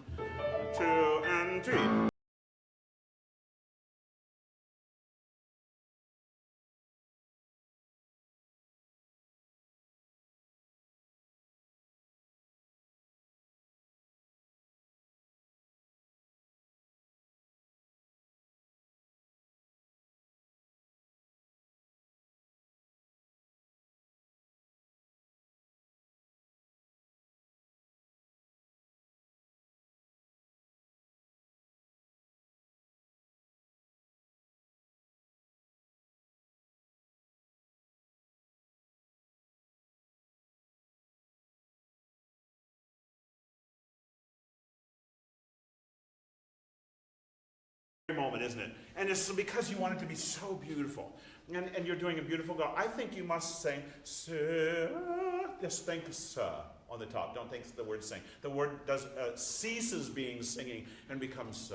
[SPEAKER 2] 2, and 3. moment, isn't it? And it's because you want it to be so beautiful. And you're doing a beautiful go. I think you must sing, just think on the top. Don't think the word sing. The word ceases being singing and becomes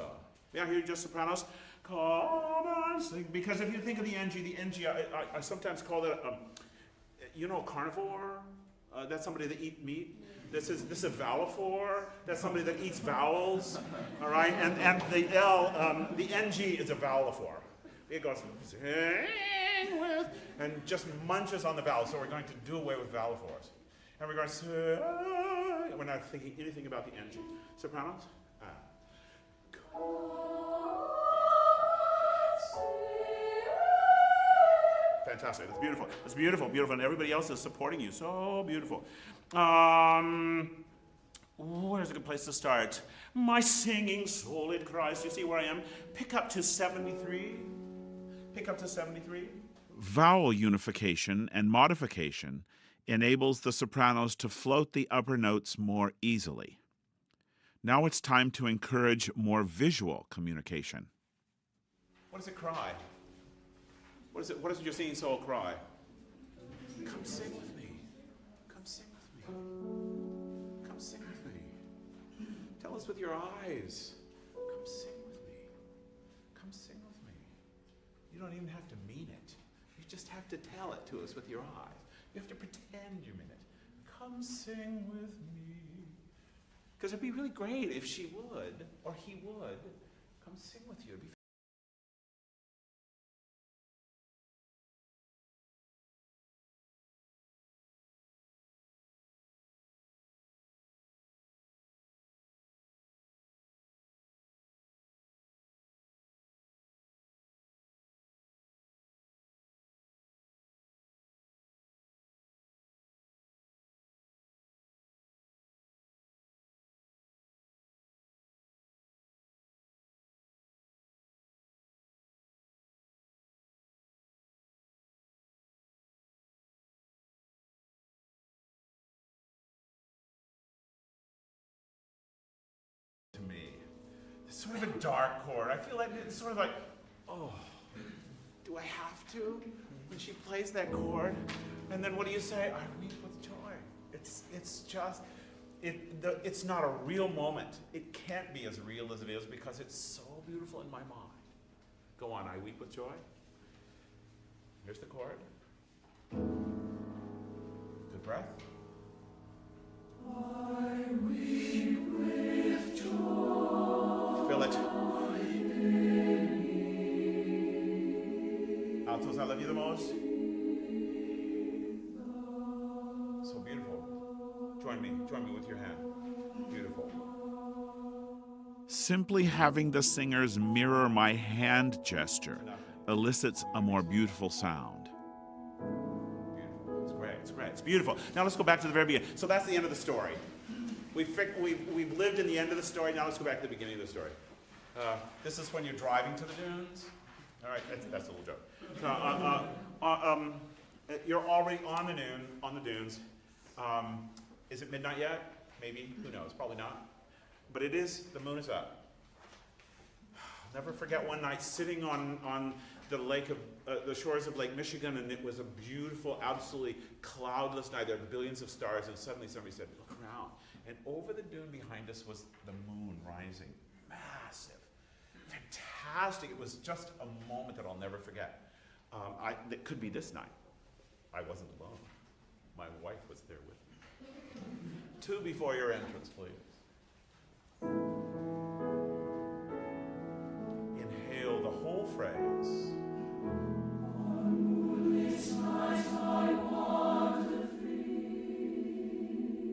[SPEAKER 2] Yeah, hear just sopranos? Come on, sing. Because if you think of the NG, I sometimes call it, a carnivore? That's somebody that eats meat. This is a vowel That's somebody that eats vowels, all right? And the L, the NG is a vowel. It goes, sing with, and just munches on the vowel. So we're going to do away with vowel fours. And we're going, we're not thinking anything about the NG. Sopranos? Fantastic. That's beautiful. That's beautiful, beautiful. And everybody else is supporting you. So beautiful. Where's a good place to start? My singing soul, it cries. You see where I am? Pick up to 73. Pick up to 73.
[SPEAKER 1] Vowel unification and modification enables the sopranos to float the upper notes more easily. Now it's time to encourage more visual communication.
[SPEAKER 2] What does it cry? What does your singing soul cry? Come sing with me. Come sing with me. Come sing with me. Tell us with your eyes. Come sing with me. Come sing with me. You don't even have to mean it. You just have to tell it to us with your eyes. You have to pretend you mean it. Come sing with me. Because it'd be really great if she would, or he would, come sing with you. It'd be to me. It's sort of a dark chord. I feel like it's sort of like, oh, do I have to? When she plays that chord, and then what do you say? I weep with joy. It's not a real moment. It can't be as real as it is because it's so beautiful in my mind. Go on, I weep with joy. Here's the chord. Good breath.
[SPEAKER 3] I weep with joy.
[SPEAKER 2] Feel it. Altos, I love you the most. So beautiful. Join me with your hand. Beautiful.
[SPEAKER 1] Simply having the singers mirror my hand gesture elicits a more beautiful sound.
[SPEAKER 2] Beautiful. It's great. It's great. It's beautiful. Now let's go back to the very beginning. So that's the end of the story. We've lived in the end of the story. Now let's go back to the beginning of the story. This is when you're driving to the dunes. All right, that's a little joke. You're already on the dunes. Is it midnight yet? Maybe. Who knows? Probably not. But it is. The moon is up. I'll never forget one night sitting on the lake of the shores of Lake Michigan, and it was a beautiful, absolutely cloudless night. There were billions of stars, and suddenly somebody said, "Look around." And over the dune behind us was the moon rising, massive, fantastic. It was just a moment that I'll never forget. It could be this night. I wasn't alone. My wife was there with me. 2 before your entrance, please. Inhale the whole phrase.
[SPEAKER 3] On moonlit night I wander free.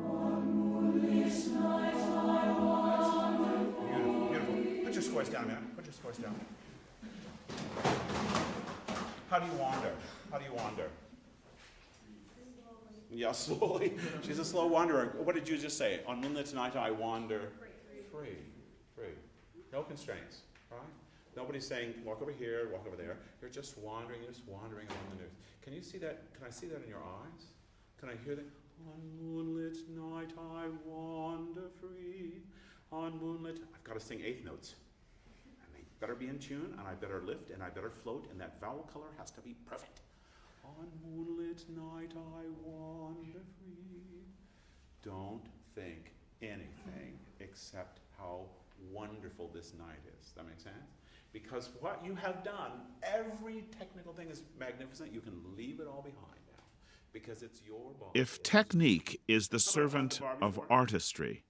[SPEAKER 3] On moonlit night I wander free.
[SPEAKER 2] Beautiful, beautiful. Put your scores down, man. Put your scores down. How do you wander? How do you wander? Yeah, slowly. She's a slow wanderer. What did you just say? On moonlit night I wander free. No constraints, right? Nobody's saying, walk over here, walk over there. You're just wandering along the news. Can you see that? Can I see that in your eyes? Can I hear that? On moonlit night on moonlit, I've got to sing eighth notes. And they better be in tune, and I better lift, and I better float, and that vowel color has to be perfect. On moonlit night I wander free. Don't think anything except how wonderful this night is. That makes sense? Because what you have done, every technical thing is magnificent. You can leave it all behind now, because it's your body.
[SPEAKER 1] If technique is the servant of artistry,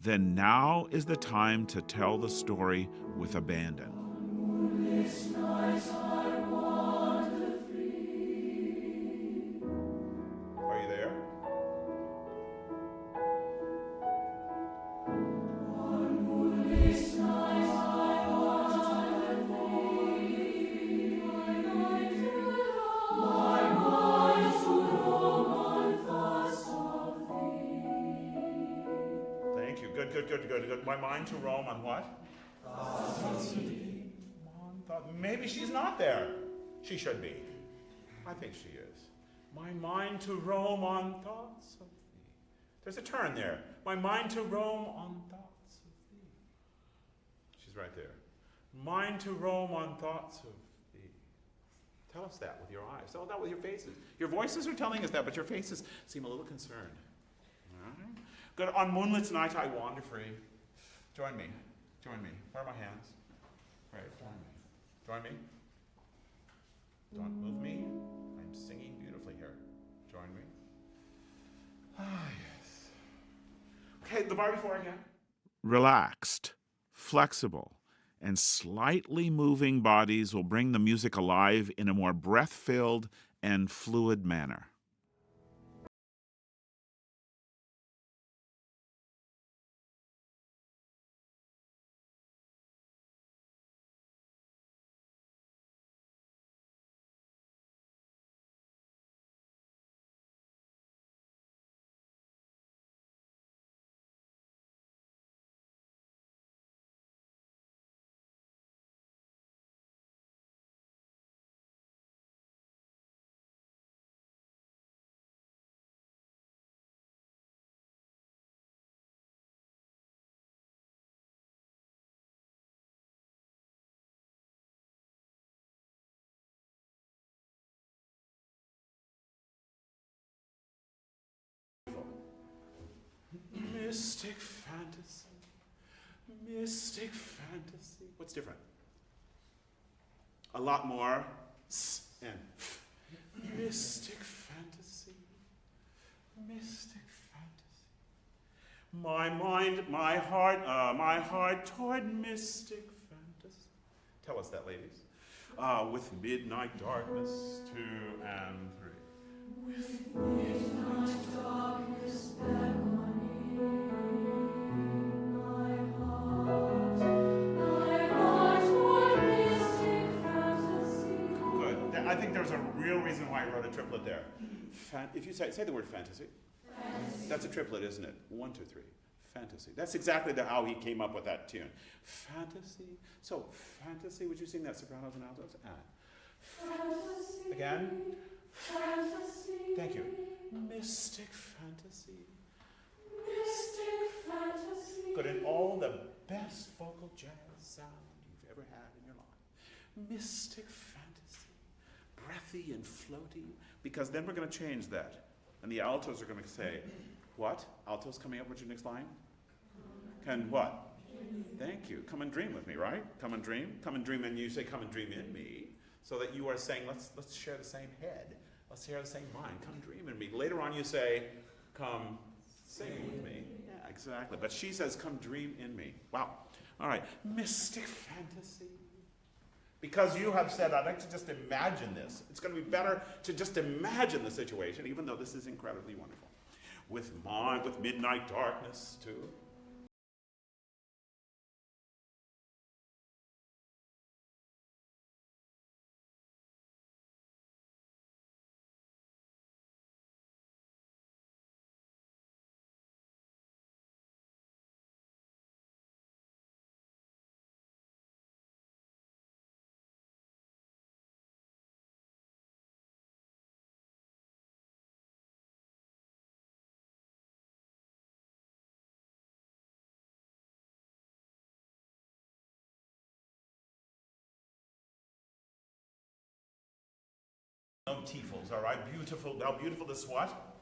[SPEAKER 1] then now is the time to tell the story with abandon.
[SPEAKER 2] Are you there? Thank you. Good. My mind to roam on what? Maybe she's not there. She should be. I think she is. My mind to roam on thoughts of thee. There's a turn there. My mind to roam on thoughts of thee. She's right there. Mind to roam on thoughts of thee. Tell us that with your eyes. Tell us that with your faces. Your voices are telling us that, but your faces seem a little concerned. All right? Good. On moonlit night I wander free. Join me. Join me. Where are my hands? Right. Join me. Join me. Don't move me. I'm singing beautifully here. Join me. Ah, yes. Okay, the bar before again.
[SPEAKER 1] Relaxed, flexible, and slightly moving bodies will bring the music alive in a more breath-filled and fluid manner.
[SPEAKER 2] Mystic fantasy. Mystic fantasy. What's different? A lot more s and f. Mystic fantasy. Mystic fantasy. My mind, my heart toward mystic fantasy. Tell us that, ladies. With midnight darkness, 2 and 3. With midnight darkness beckoning, my heart toward mystic fantasy. Good. I think there's a real reason why I wrote a triplet there. If you say the word fantasy. Fantasy. That's a triplet, isn't it? 1, 2, 3. Fantasy. That's exactly how he came up with that tune. Fantasy. So, fantasy, would you sing that sopranos and altos? Fantasy. Again. Fantasy. Thank you. Mystic fantasy. Mystic fantasy. Good, and all the best vocal jazz sound you've ever had in your life. Mystic fantasy. Breathy and floaty. Because then we're going to change that. And the altos are going to say, what? Altos coming up with your next line? Can what? Thank you. Come and dream with me, right? Come and dream. Come and dream, and you say, come and dream in me. So that you are saying, let's share the same head. Let's share the same mind. Come dream in me. Later on you say, come sing with me. Yeah, exactly. But she says, come dream in me. Wow. All right. Mystic fantasy. Because you have said, I'd like to just imagine this. It's going to be better to just imagine the situation, even though this is incredibly wonderful. With midnight darkness, too. Motifs, all right? Beautiful. How beautiful this what?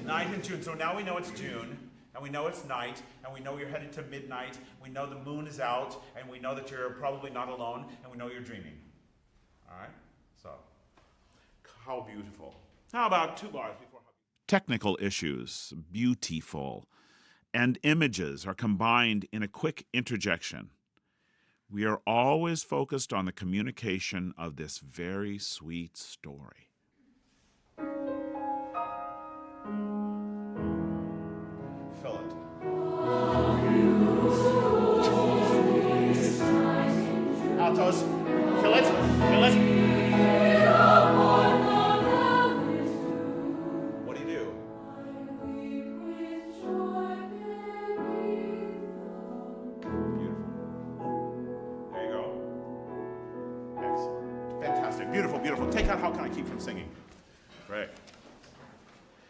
[SPEAKER 2] Night in June. So now we know it's June, and we know it's night, and we know you're headed to midnight. We know the moon is out, and we know that you're probably not alone, and we know you're dreaming. All right? So, how beautiful. How about 2 bars before?
[SPEAKER 1] Technical issues, beautiful, and images are combined in a quick interjection. We are always focused on the communication of this very sweet story.
[SPEAKER 2] Fill it. Altos. Fill it. Fill it. What do you do? There you go. Excellent. Fantastic. Beautiful, beautiful. Take out How Can I Keep From Singing? Great.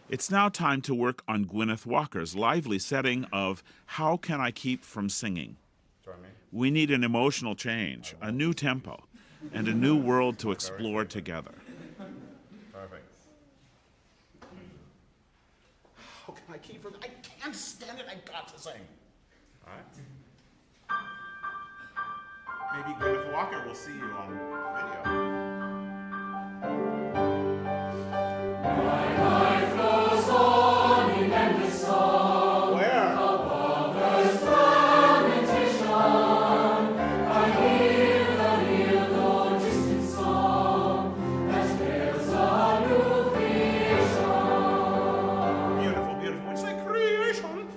[SPEAKER 1] It's now time to work on Gwyneth Walker's lively setting of How Can I Keep From Singing?
[SPEAKER 2] Join me.
[SPEAKER 1] We need an emotional change, a new tempo, and a new world to explore together.
[SPEAKER 2] Perfect. How can I keep from? I can't stand it. I got to sing. All right. Maybe Gwyneth Walker will see you on video. Where? Beautiful, beautiful. It's like creation.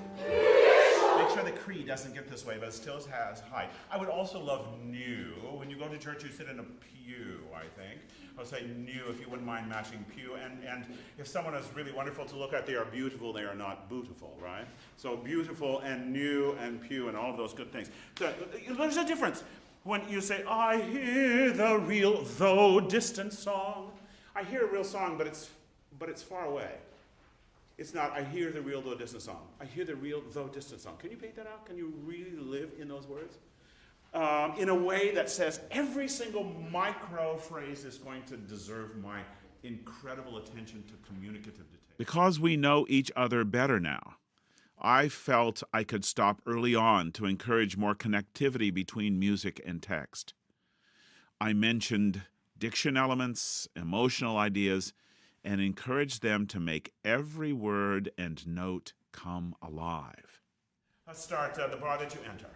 [SPEAKER 2] Make sure the Cree doesn't get this way, but it still has high. I would also love new. When you go to church, you sit in a pew, I think. I would say new if you wouldn't mind matching pew. And if someone is really wonderful to look at, they are beautiful, they are not bootiful, right? So beautiful and new and pew and all of those good things. So, there's a difference. When you say, I hear the real, though distant song. I hear a real song, but it's far away. It's not, I hear the real, though distant song. I hear the real, though distant song. Can you paint that out? Can you really live in those words? In a way that says every single micro phrase is going to deserve my incredible attention to communicative detail.
[SPEAKER 1] Because we know each other better now, I felt I could stop early on to encourage more connectivity between music and text. I mentioned diction elements, emotional ideas, and encouraged them to make every word and note come alive.
[SPEAKER 2] Let's start the bar that you enter.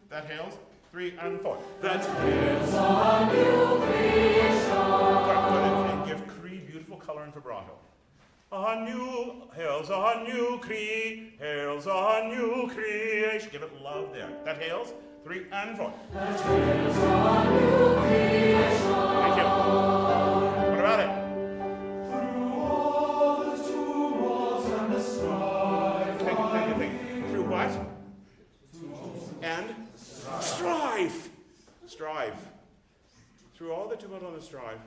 [SPEAKER 2] That hails 3 and 4. That hails on new creation. And give Cree beautiful color and vibrato. On new hails on new Cree, hails on new creation. Give it love there. That hails 3 and 4. That hails on new creation. Thank you. What about it? Through all the tumult and the strife. Thank you. Through what? And strife. Strive. Through all the tumult and the strife.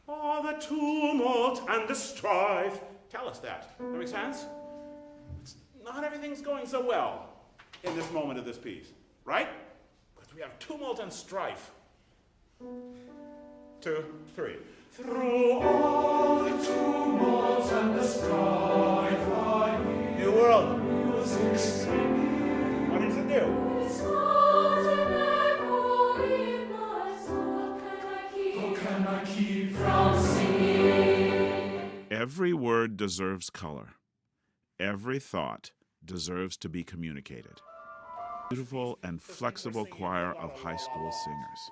[SPEAKER 2] All the tumult and the strife. Tell us that. That makes sense? Not everything's going so well in this moment of this piece, right? Because we have tumult and strife. 2, 3. Through all the tumult and the strife, New World. Music sing. What does it do? Keep from singing.
[SPEAKER 1] Every word deserves color. Every thought deserves to be communicated. Beautiful and flexible choir of high school singers.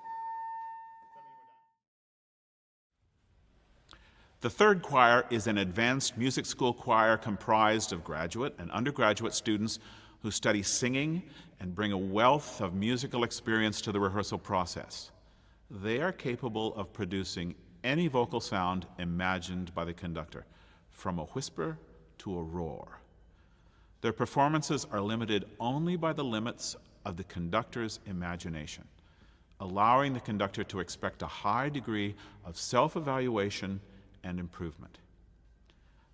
[SPEAKER 1] The third choir is an advanced music school choir comprised of graduate and undergraduate students who study singing and bring a wealth of musical experience to the rehearsal process. They are capable of producing any vocal sound imagined by the conductor, from a whisper to a roar. Their performances are limited only by the limits of the conductor's imagination, allowing the conductor to expect a high degree of self-evaluation and improvement.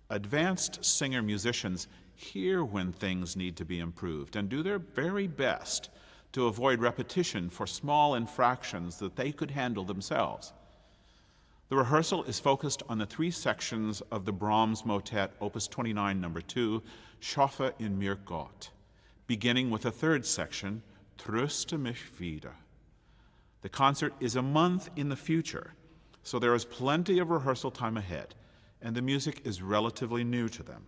[SPEAKER 1] Advanced singer-musicians hear when things need to be improved and do their very best to avoid repetition for small infractions that they could handle themselves. The rehearsal is focused on the three sections of the Brahms motet, Opus 29, number 2, Schaffe in mir Gott, beginning with the third section, Tröste mich wieder. The concert is a month in the future, so there is plenty of rehearsal time ahead, and the music is relatively new to them.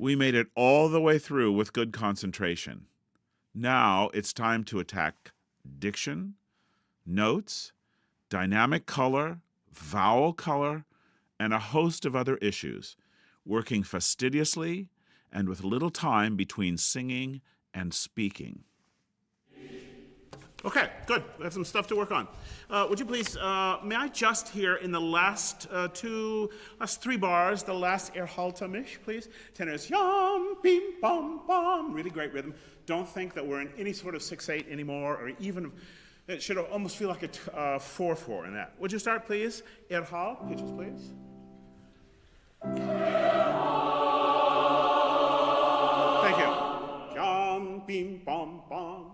[SPEAKER 1] We made it all the way through with good concentration. Now it's time to attack diction, notes, dynamic color, vowel color, and a host of other issues, working fastidiously and with little time between singing and speaking.
[SPEAKER 2] Okay, good. We have some stuff to work on. Would you please, may I just hear in the last three bars, the last Erhalte mich, please? Tenors, yum, bim, bum, bum. Really great rhythm. Don't think that we're in any sort of 6/8 anymore, or even, it should almost feel like a 4/4 in that. Would you start, please? Erhal, pitches, please. Thank you. Yum, bim, bum, bum.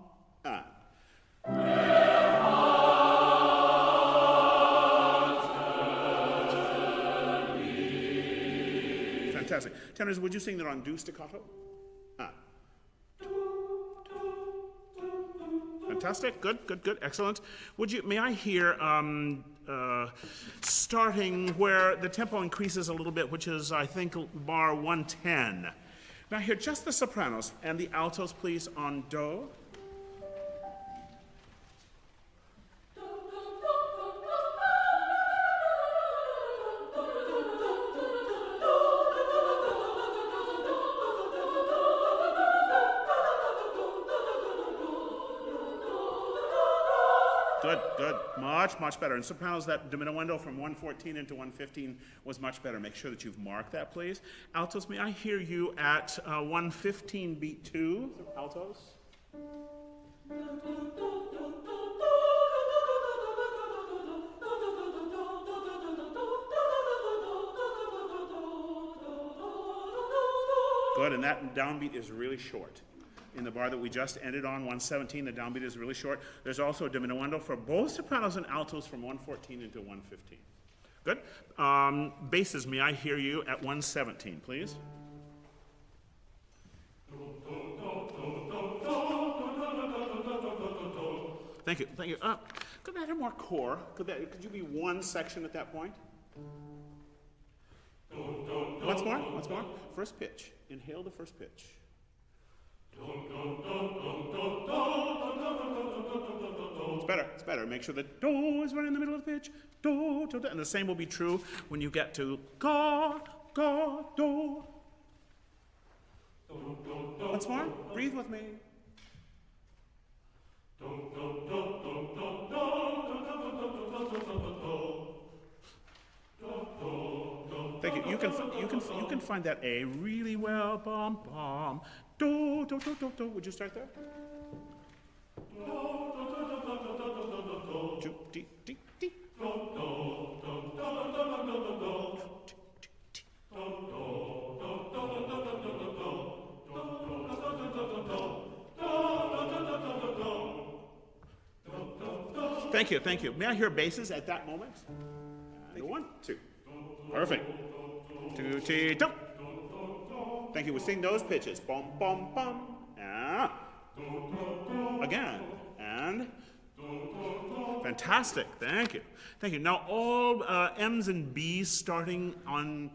[SPEAKER 2] Fantastic. Tenors, would you sing that on do staccato? Fantastic. Good, good, good. Excellent. May I hear starting where the tempo increases a little bit, which is, I think, bar 110. Now hear just the sopranos and the altos, please, on do. good. Much better. And sopranos, that diminuendo from 114 into 115 was much better. Make sure that you've marked that, please. Altos, may I hear you at 115 beat 2? Altos? Good, and that downbeat is really short. In the bar that we just ended on, 117, the downbeat is really short. There's also a diminuendo for both sopranos and altos from 114 into 115. Good. Basses, may I hear you at 117, please? Thank you. Thank you. Could that have more core? Could you be one section at that point? Once more. Once more. First pitch. Inhale the first pitch. It's better. It's better. Make sure the do is right in the middle of the pitch. Do, do, do. And the same will be true when you get to ga, ga, do. Once more. Breathe with me. Thank you. You can find that A really well. Bum bum. Do do do do do. Would you start there? Do dee dee dee. Thank you, thank you. May I hear basses at that moment? And 1, 2. Perfect. 2, 3, 2. Thank you. We sing those pitches. Bum, bum, bum. Again. And. Fantastic. Thank you. Thank you. Now all M's and B's starting on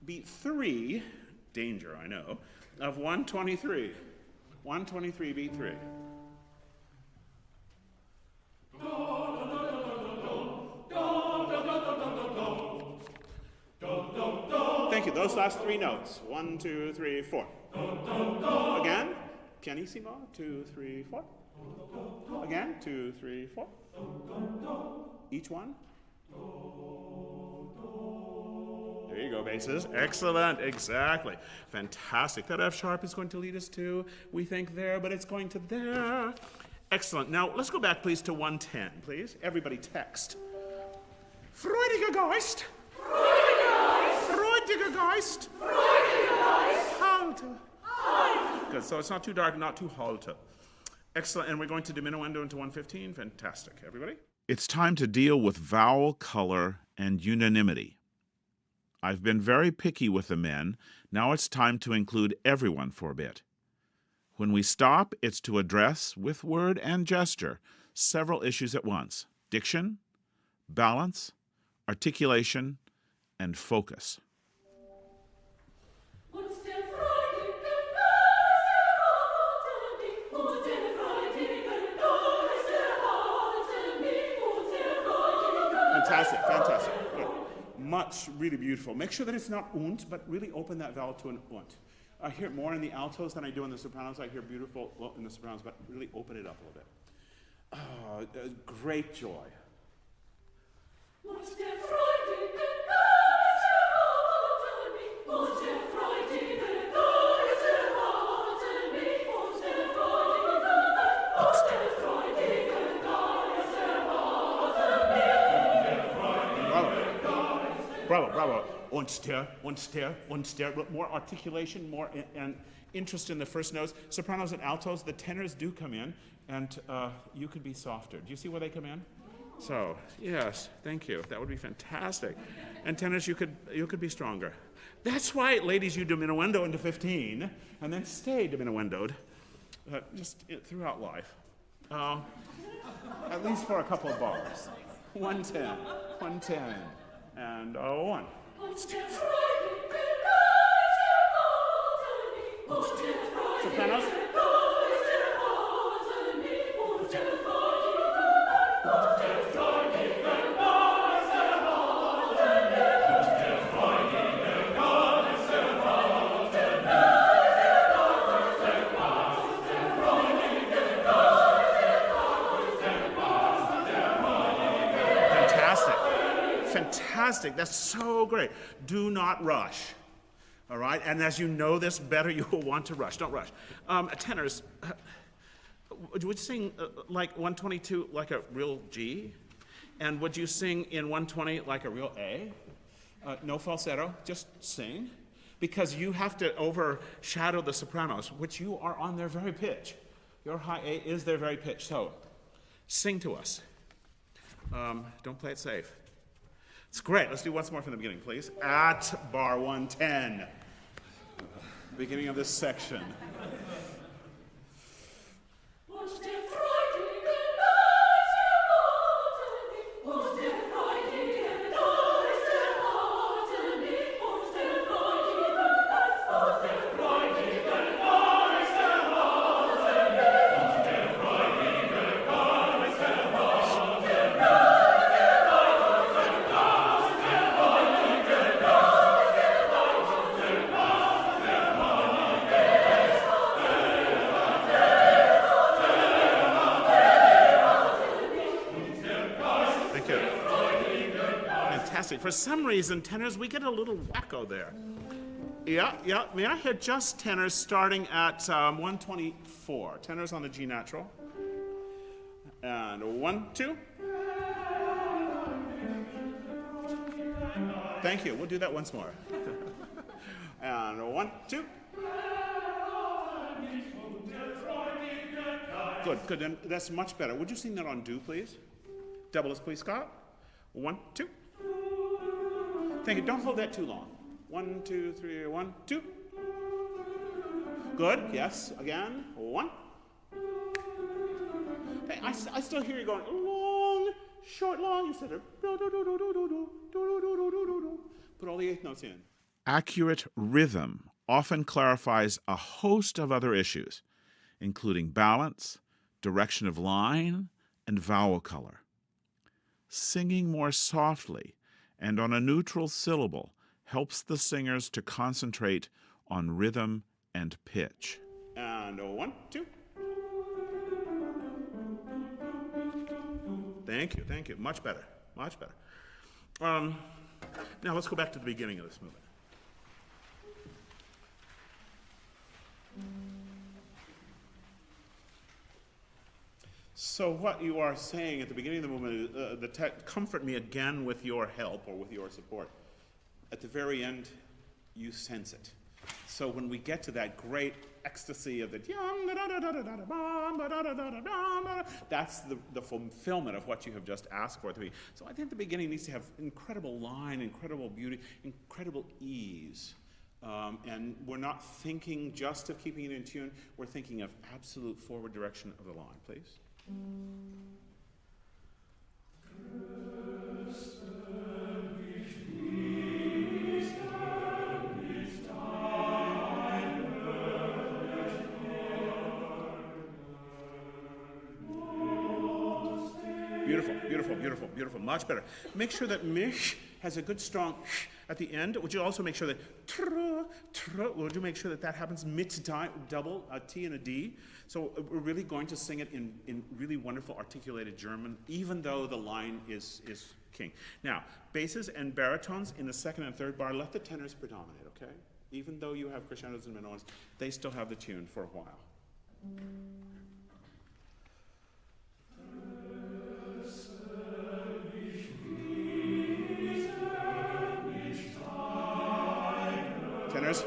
[SPEAKER 2] beat 3. Danger, I know. Of 123. 123, beat 3. Thank you. Those last 3 notes. 1, 2, 3, 4. Again. Pianissimo. 2, 3, 4. Again. 2, 3, 4. Each one. There you go, basses. Excellent. Exactly. Fantastic. That F sharp is going to lead us to, we think there, but it's going to there. Excellent. Now, let's go back, please, to 110, please. Everybody text. Freudiger Geist. Freudiger Geist. Halte. Good. So it's not too dark, not too halte. Excellent. And we're going to diminuendo into 115. Fantastic. Everybody? It's time to deal with vowel color and unanimity. I've been very picky with the men. Now it's time to include everyone for a bit. When we stop, it's to address, with word and gesture, several issues at once: diction, balance, articulation, and focus. Fantastic, fantastic. Good. Much, really beautiful. Make sure that it's not und, but really open that vowel to an und. I hear more in the altos than I do in the sopranos. I hear beautiful in the sopranos, but really open it up a little bit. Great joy. Bravo, bravo. Und der. More articulation, more and interest in the first notes. Sopranos and altos, the tenors do come in, and you could be softer. Do you see where they come in? So, yes, thank you. That would be fantastic. And tenors, you could be stronger. That's why, ladies, you diminuendo into 15, and then stay diminuendoed just throughout life. At least for a couple of bars. 110, and 1. Sopranos. fantastic. That's so great. Do not rush. All right? And as you know this better, you will want to rush. Don't rush. Tenors, would you sing like 122 like a real G? And would you sing in 120 like a real A? No falsetto, just sing. Because you have to overshadow the sopranos, which you are on their very pitch. Your high A is their very pitch. So, sing to us. Don't play it safe. It's great. Let's do once more from the beginning, please. At bar 110. Beginning of this section. For some reason, tenors, we get a little wacko there. Yeah. May I hit just tenors starting at 124. Tenors on the G natural. And 1, 2. Thank you. We'll do that once more. And 1, 2. Good. And that's much better. Would you sing that on do, please? Double us, please, Scott. 1, 2. Thank you. Don't hold that too long. 1, 2, 3, 1, 2. Good. Yes. Again. 1. Hey, I still hear you going long, short, long. You said it. Put all the eighth notes in. Accurate rhythm often clarifies a host of other issues, including balance, direction of line, and vowel color. Singing more softly and on a neutral syllable helps the singers to concentrate on rhythm and pitch. And 1, 2. Thank you. Much better. Now let's go back to the beginning of this movement. So what you are saying at the beginning of the movement is, comfort me again with your help or with your support. At the very end, you sense it. So when we get to that great ecstasy of the that's the fulfillment of what you have just asked for it to be. So I think the beginning needs to have incredible line, incredible beauty, incredible ease. And we're not thinking just of keeping it in tune, we're thinking of absolute forward direction of the line, please. Beautiful. Much better. Make sure that mish has a good strong at the end. Would you also make sure that would you make sure that happens mid-time, double, a T and a D? So we're really going to sing it in really wonderful articulated German, even though the line is king. Now, basses and baritones in the second and third bar, let the tenors predominate, okay? Even though you have crescendos and minoras, they still have the tune for a while. Tenors.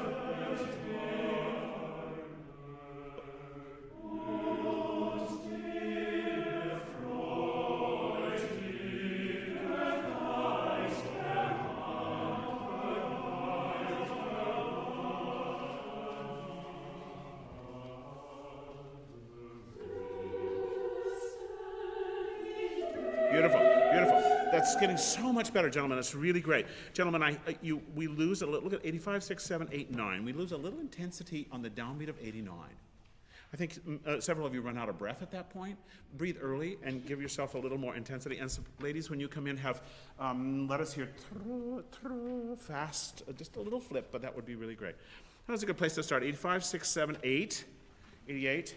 [SPEAKER 2] Beautiful. That's getting so much better, gentlemen. It's really great. Gentlemen, we lose a little, look at 85, 6, 7, 8, 9. We lose a little intensity on the downbeat of 89. I think several of you run out of breath at that point. Breathe early and give yourself a little more intensity. And so, ladies, when you come in, have let us hear fast, just a little flip, but that would be really great. That's a good place to start. 85, 6, 7, 8, 88.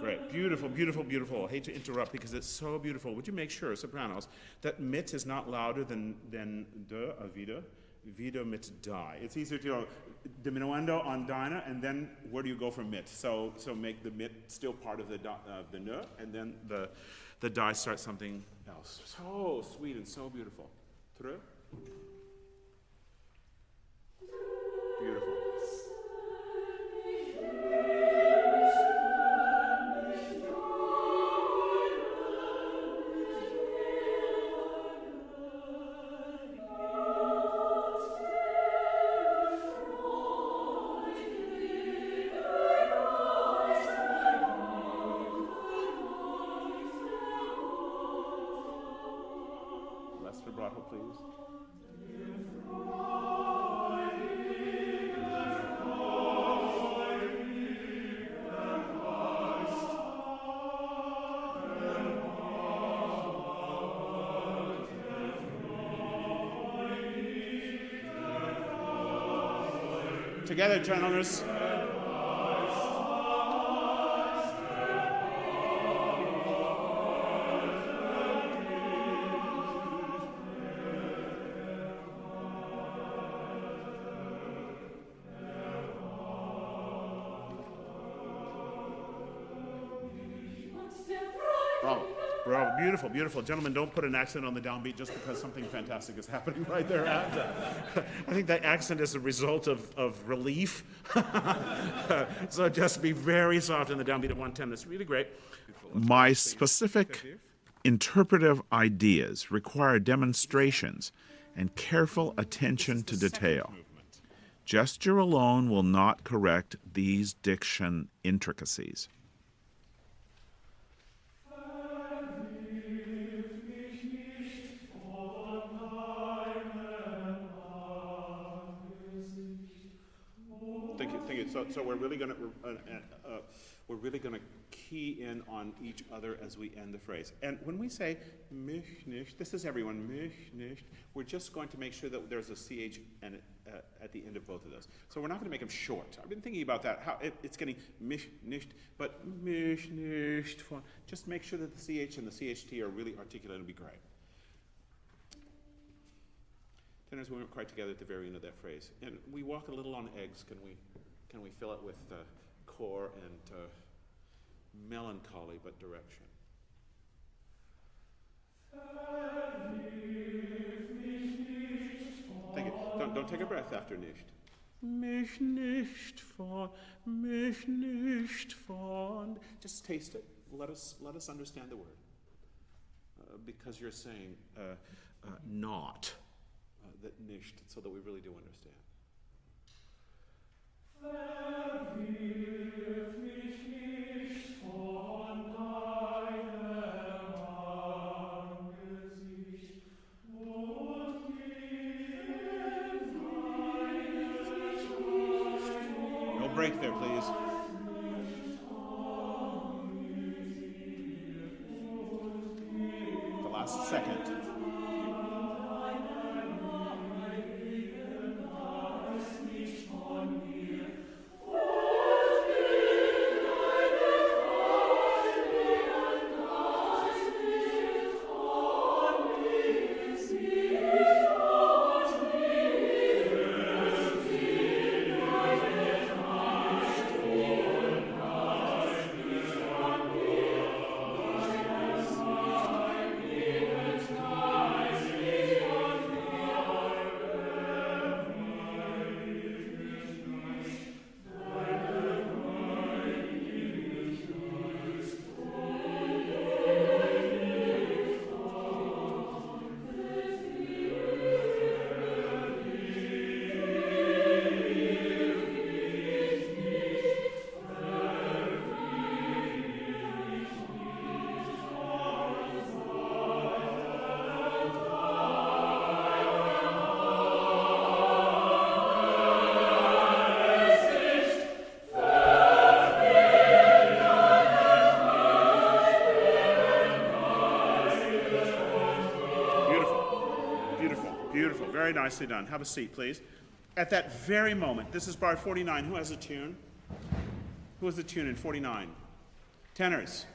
[SPEAKER 2] Great. Beautiful, beautiful, beautiful. I hate to interrupt because it's so beautiful. Would you make sure, sopranos, that mit is not louder than de, wieder, wieder mit die. It's easier to go diminuendo on dina, and then where do you go from mit? So make the mit still part of the ne, and then the die starts something else. So sweet and so beautiful. Tre. Beautiful. Less vibrato, please. Together, gentlemen. Bravo. Bravo. Beautiful, beautiful. Gentlemen, don't put an accent on the downbeat just because something fantastic is happening right thereafter. I think that accent is a result of relief. So just be very soft in the downbeat at 110. That's really great.
[SPEAKER 1] My specific interpretive ideas require demonstrations and careful attention to detail. Gesture alone will not correct these diction intricacies. Thank you. So we're really going to key in on each other as we end the phrase. And when we say mich nicht, this is everyone, mich nicht, we're just going to make sure that there's a ch and at the end of both of those. So we're not going to make them short. I've been thinking about that, how it's getting mich nicht, but mich nicht. Just make sure that the ch and the cht are really articulate. It'll be great. Tenors, we weren't quite together at the very end of that phrase. And we walk a little on eggs. Can we fill it with core and melancholy but direction? Thank you. Don't take a breath after nicht. Mich nicht von. Just taste it. Let us understand the word. Because you're saying not. That nicht, so that we really do understand. No break there, please. The last second. Beautiful, very nicely done. Have a seat, please. At that very moment, this is bar 49. Who has a tune? Who has the tune in 49?
[SPEAKER 2] Tenors,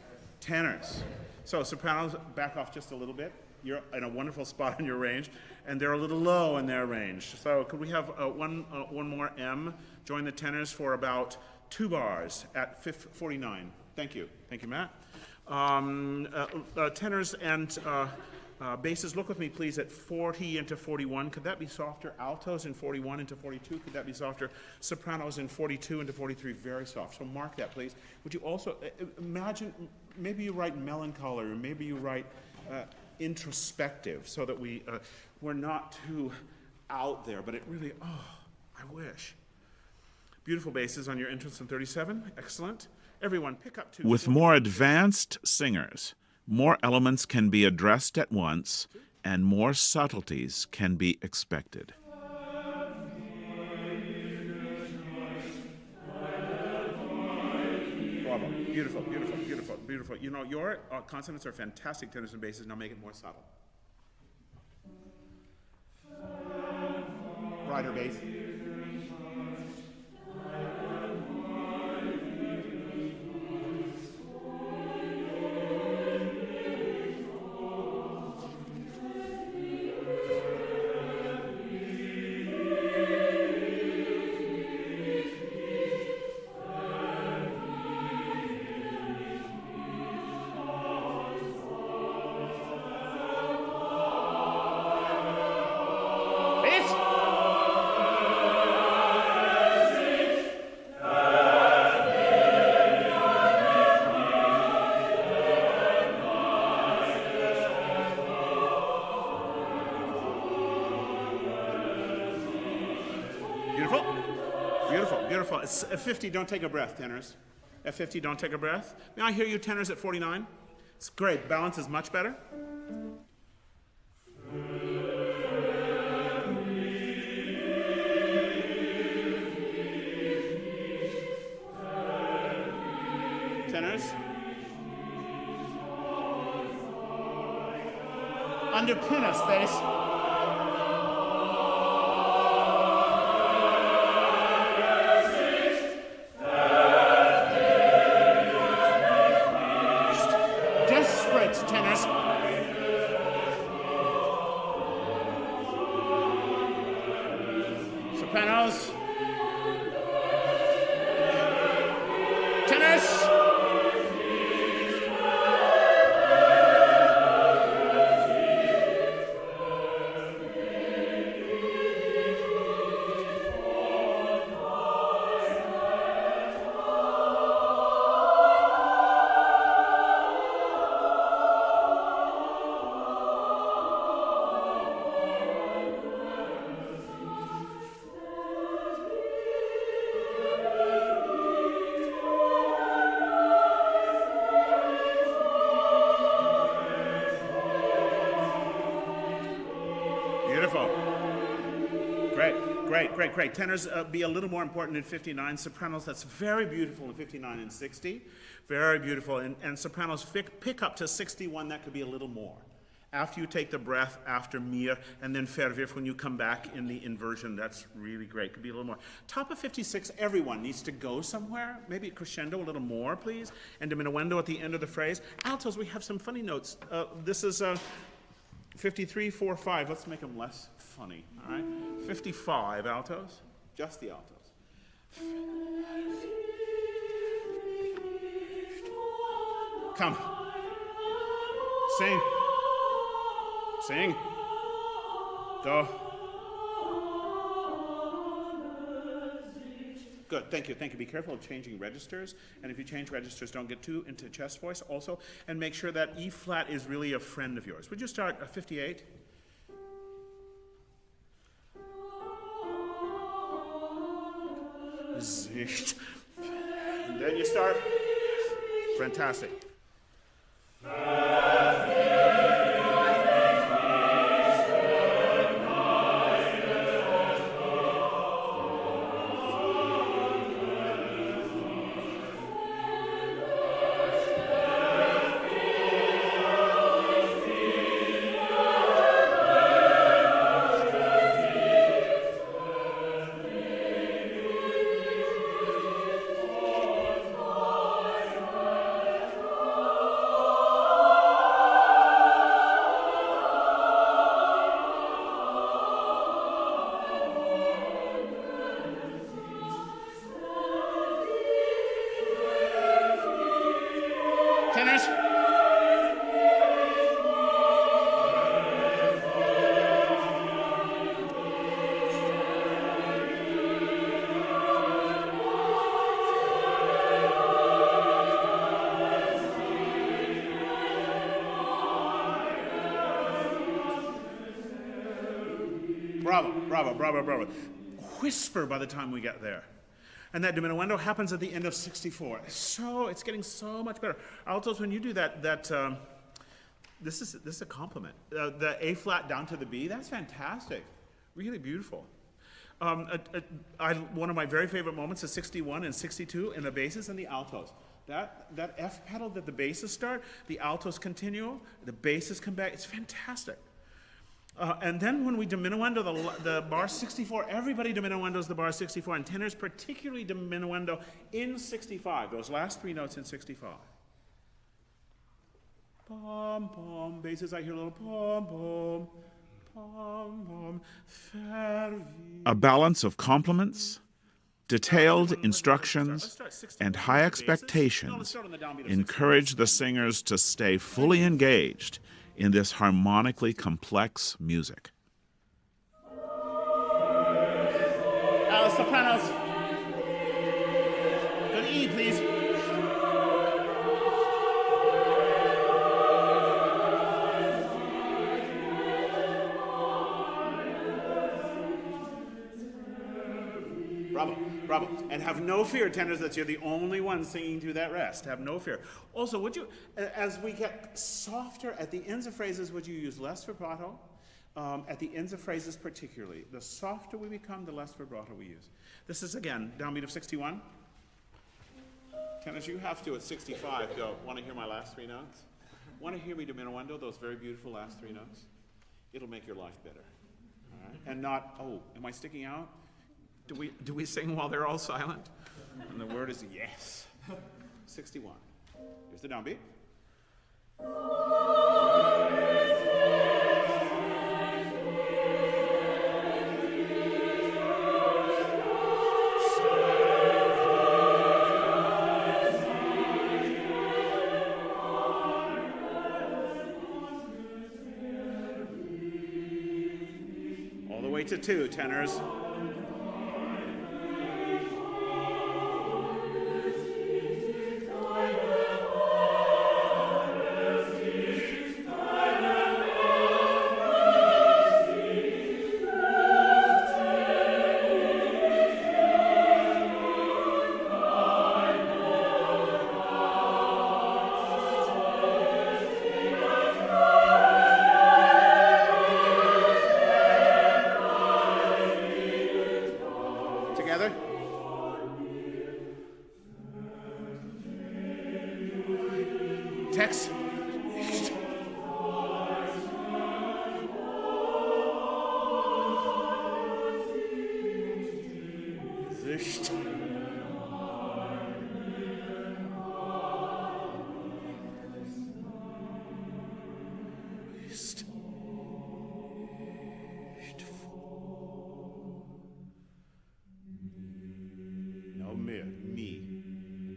[SPEAKER 2] tenors. So sopranos, back off just a little bit. You're in a wonderful spot in your range, and they're a little low in their range. So could we have one more M? Join the tenors for about 2 bars at 49. Thank you, Matt. Tenors and basses, look with me please at 40 into 41. Could that be softer? Altos in 41 into 42, could that be softer? Sopranos in 42 into 43, very soft. So mark that please. Would you also imagine, maybe you write melancholy, or maybe you write introspective, so that we're not too out there, but it really, I wish. Beautiful basses on your entrance in 37, excellent. Everyone pick up to...
[SPEAKER 1] With more advanced singers, more elements can be addressed at once, and more subtleties can be expected.
[SPEAKER 2] Bravo. Beautiful, beautiful, beautiful, beautiful. You know, your consonants are fantastic, tenors and basses. Now make it more subtle. Brighter bass. Beautiful. At 50, don't take a breath, tenors. At 50, don't take a breath. May I hear you tenors at 49? It's great. Balance is much better. Tenors. Underpin a space. Tenors. Sopranos. Tenors. Great. Tenors be a little more important in 59. Sopranos, that's very beautiful in 59 and 60. Very beautiful. And sopranos pick up to 61, that could be a little more. After you take the breath, after mir, and then fervir, when you come back in the inversion, that's really great. Could be a little more. Top of 56, everyone needs to go somewhere. Maybe crescendo a little more, please. And diminuendo at the end of the phrase. Altos, we have some funny notes. This is 53, 4, 5. Let's make them less funny, all right? 55 altos, just the altos. Come. Sing. Sing. Go. Good, thank you. Be careful of changing registers, and if you change registers, don't get too into chest voice also, and make sure that E flat is really a friend of yours. Would you start at 58? And then you start. Fantastic. Tenors. Bravo, bravo, bravo, bravo. Whisper by the time we get there. And that diminuendo happens at the end of 64. So it's getting so much better. Altos, when you do that, this is a compliment. The A flat down to the B, that's fantastic. Really beautiful. One of my very favorite moments is 61 and 62 in the basses and the altos. That F pedal that the basses start, the altos continue, the basses come back. It's fantastic. And then when we diminuendo the bar 64, everybody diminuendos the bar 64, and tenors particularly diminuendo in 65, those last three notes in 65. Pom, pom, basses, I hear a little pom, pom, pom, pom, fervi.
[SPEAKER 1] A balance of compliments, detailed instructions, and high expectations encourage the singers to stay fully engaged in this harmonically complex music.
[SPEAKER 2] Sopranos. Good E, please. Bravo, bravo. And have no fear, tenors, that you're the only one singing through that rest. Have no fear. Also, would you, as we get softer at the ends of phrases, would you use less vibrato? At the ends of phrases particularly. The softer we become, the less vibrato we use. This is, again, downbeat of 61. Tenors, you have to, at 65, go, want to hear my last three notes? Want to hear me diminuendo, those very beautiful last three notes? It'll make your life better. All right? And not, oh, am I sticking out? Do we sing while they're all silent? And the word is yes. 61. Here's the downbeat. All the way to 2, tenors. Text. No me.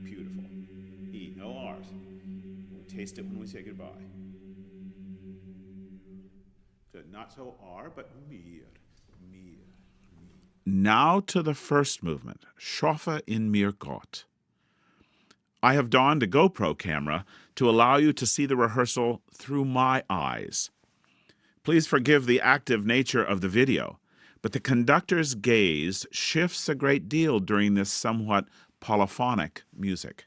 [SPEAKER 2] Beautiful. E, no R's. Taste it when we say goodbye. Good. Not so R, but mir.
[SPEAKER 1] Now to the first movement, Schaffe in mir Gott. I have donned a GoPro camera to allow you to see the rehearsal through my eyes. Please forgive the active nature of the video, but the conductor's gaze shifts a great deal during this somewhat polyphonic music.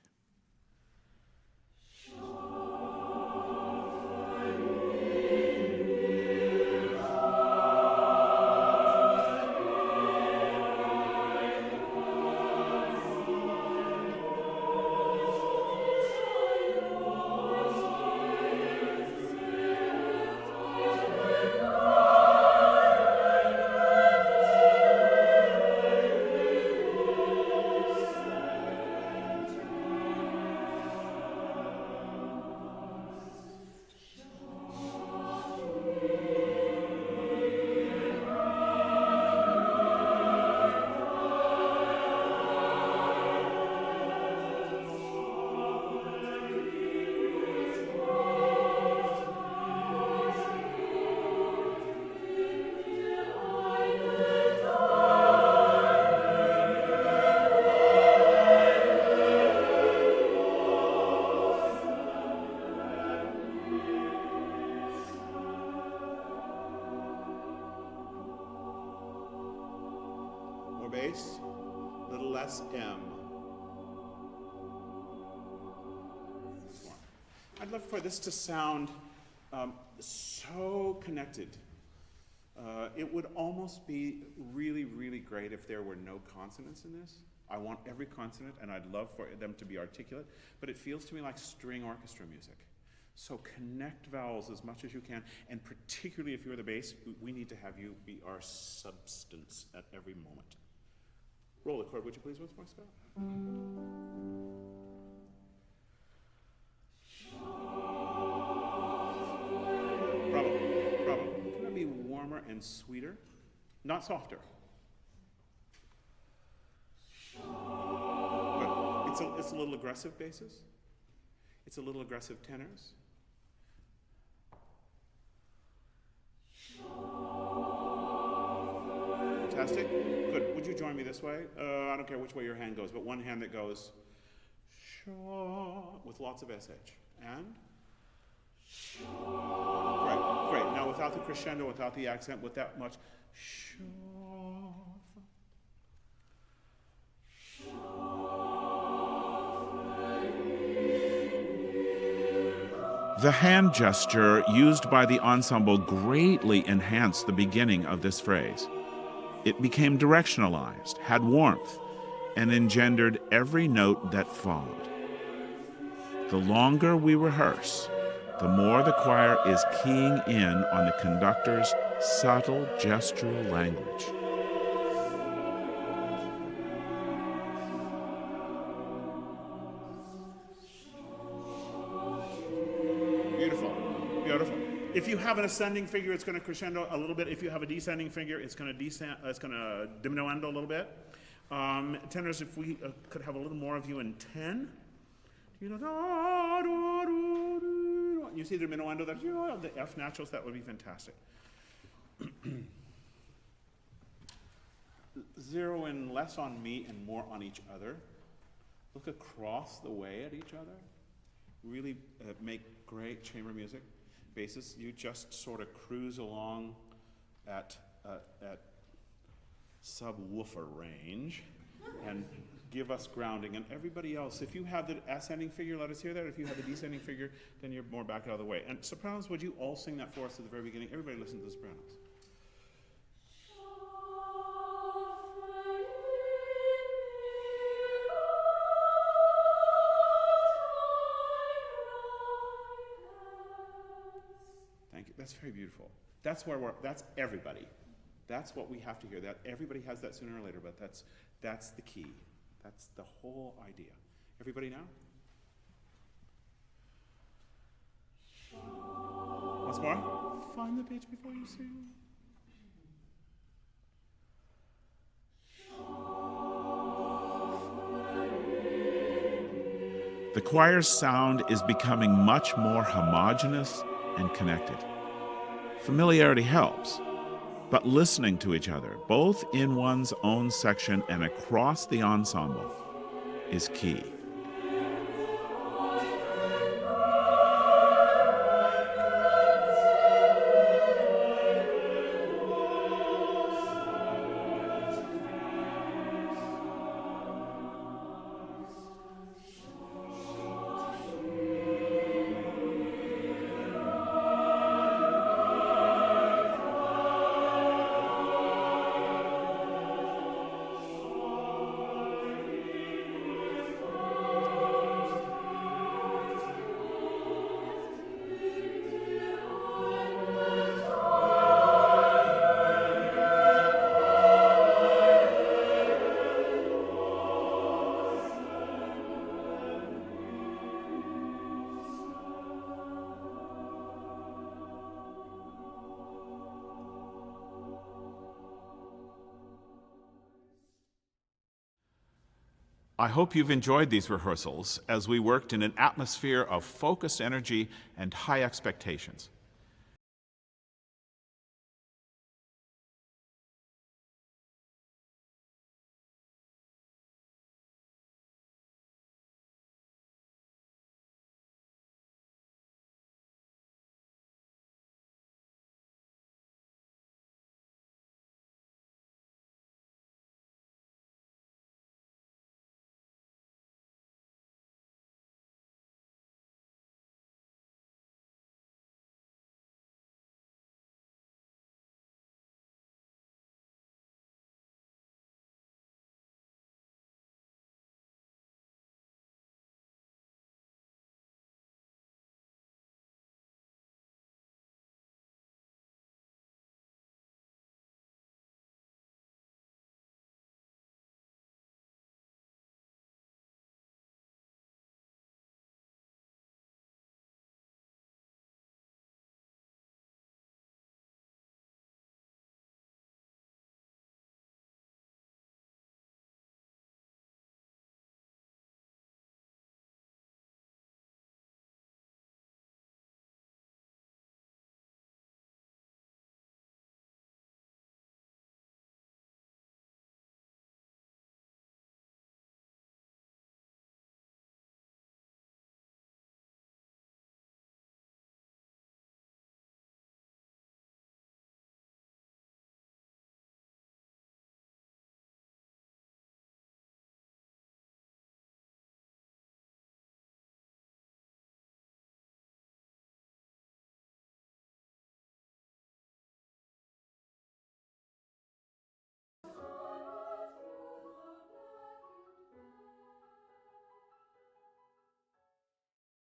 [SPEAKER 2] bass, a little less M. I'd love for this to sound so connected. It would almost be really, really great if there were no consonants in this. I want every consonant, and I'd love for them to be articulate, but it feels to me like string orchestra music. So connect vowels as much as you can, and particularly if you're the bass, we need to have you be our substance at every moment. Roll the chord, would you please, once more, Scott? Bravo. Can that be warmer and sweeter? Not softer. But it's a little aggressive basses. It's a little aggressive tenors. Fantastic. Good. Would you join me this way? I don't care which way your hand goes, but one hand that goes with lots of SH. And? Great. Now without the crescendo, without the accent, with that much.
[SPEAKER 1] The hand gesture used by the ensemble greatly enhanced the beginning of this phrase. It became directionalized, had warmth, and engendered every note that followed. The longer we rehearse, the more the choir is keying in on the conductor's subtle gestural language.
[SPEAKER 2] Beautiful. If you have an ascending figure, it's going to crescendo a little bit. If you have a descending figure, it's going to diminuendo a little bit. Tenors, if we could have a little more of you in 10. You see the diminuendo there? The F naturals, that would be fantastic. Zero in less on me and more on each other. Look across the way at each other. Really make great chamber music. Basses, you just sort of cruise along at subwoofer range and give us grounding. And everybody else, if you have the ascending figure, let us hear that. If you have the descending figure, then you're more back out of the way. And sopranos, would you all sing that for us at the very beginning? Everybody listen to the sopranos. That's very beautiful. That's everybody. That's what we have to hear. That everybody has that sooner or later, but that's the key. That's the whole idea. Everybody now? Once more. Find the page before you sing.
[SPEAKER 1] The choir's sound is becoming much more homogeneous and connected. Familiarity helps, but listening to each other, both in one's own section and across the ensemble, is key. I hope you've enjoyed these rehearsals as we worked in an atmosphere of focused energy and high expectations.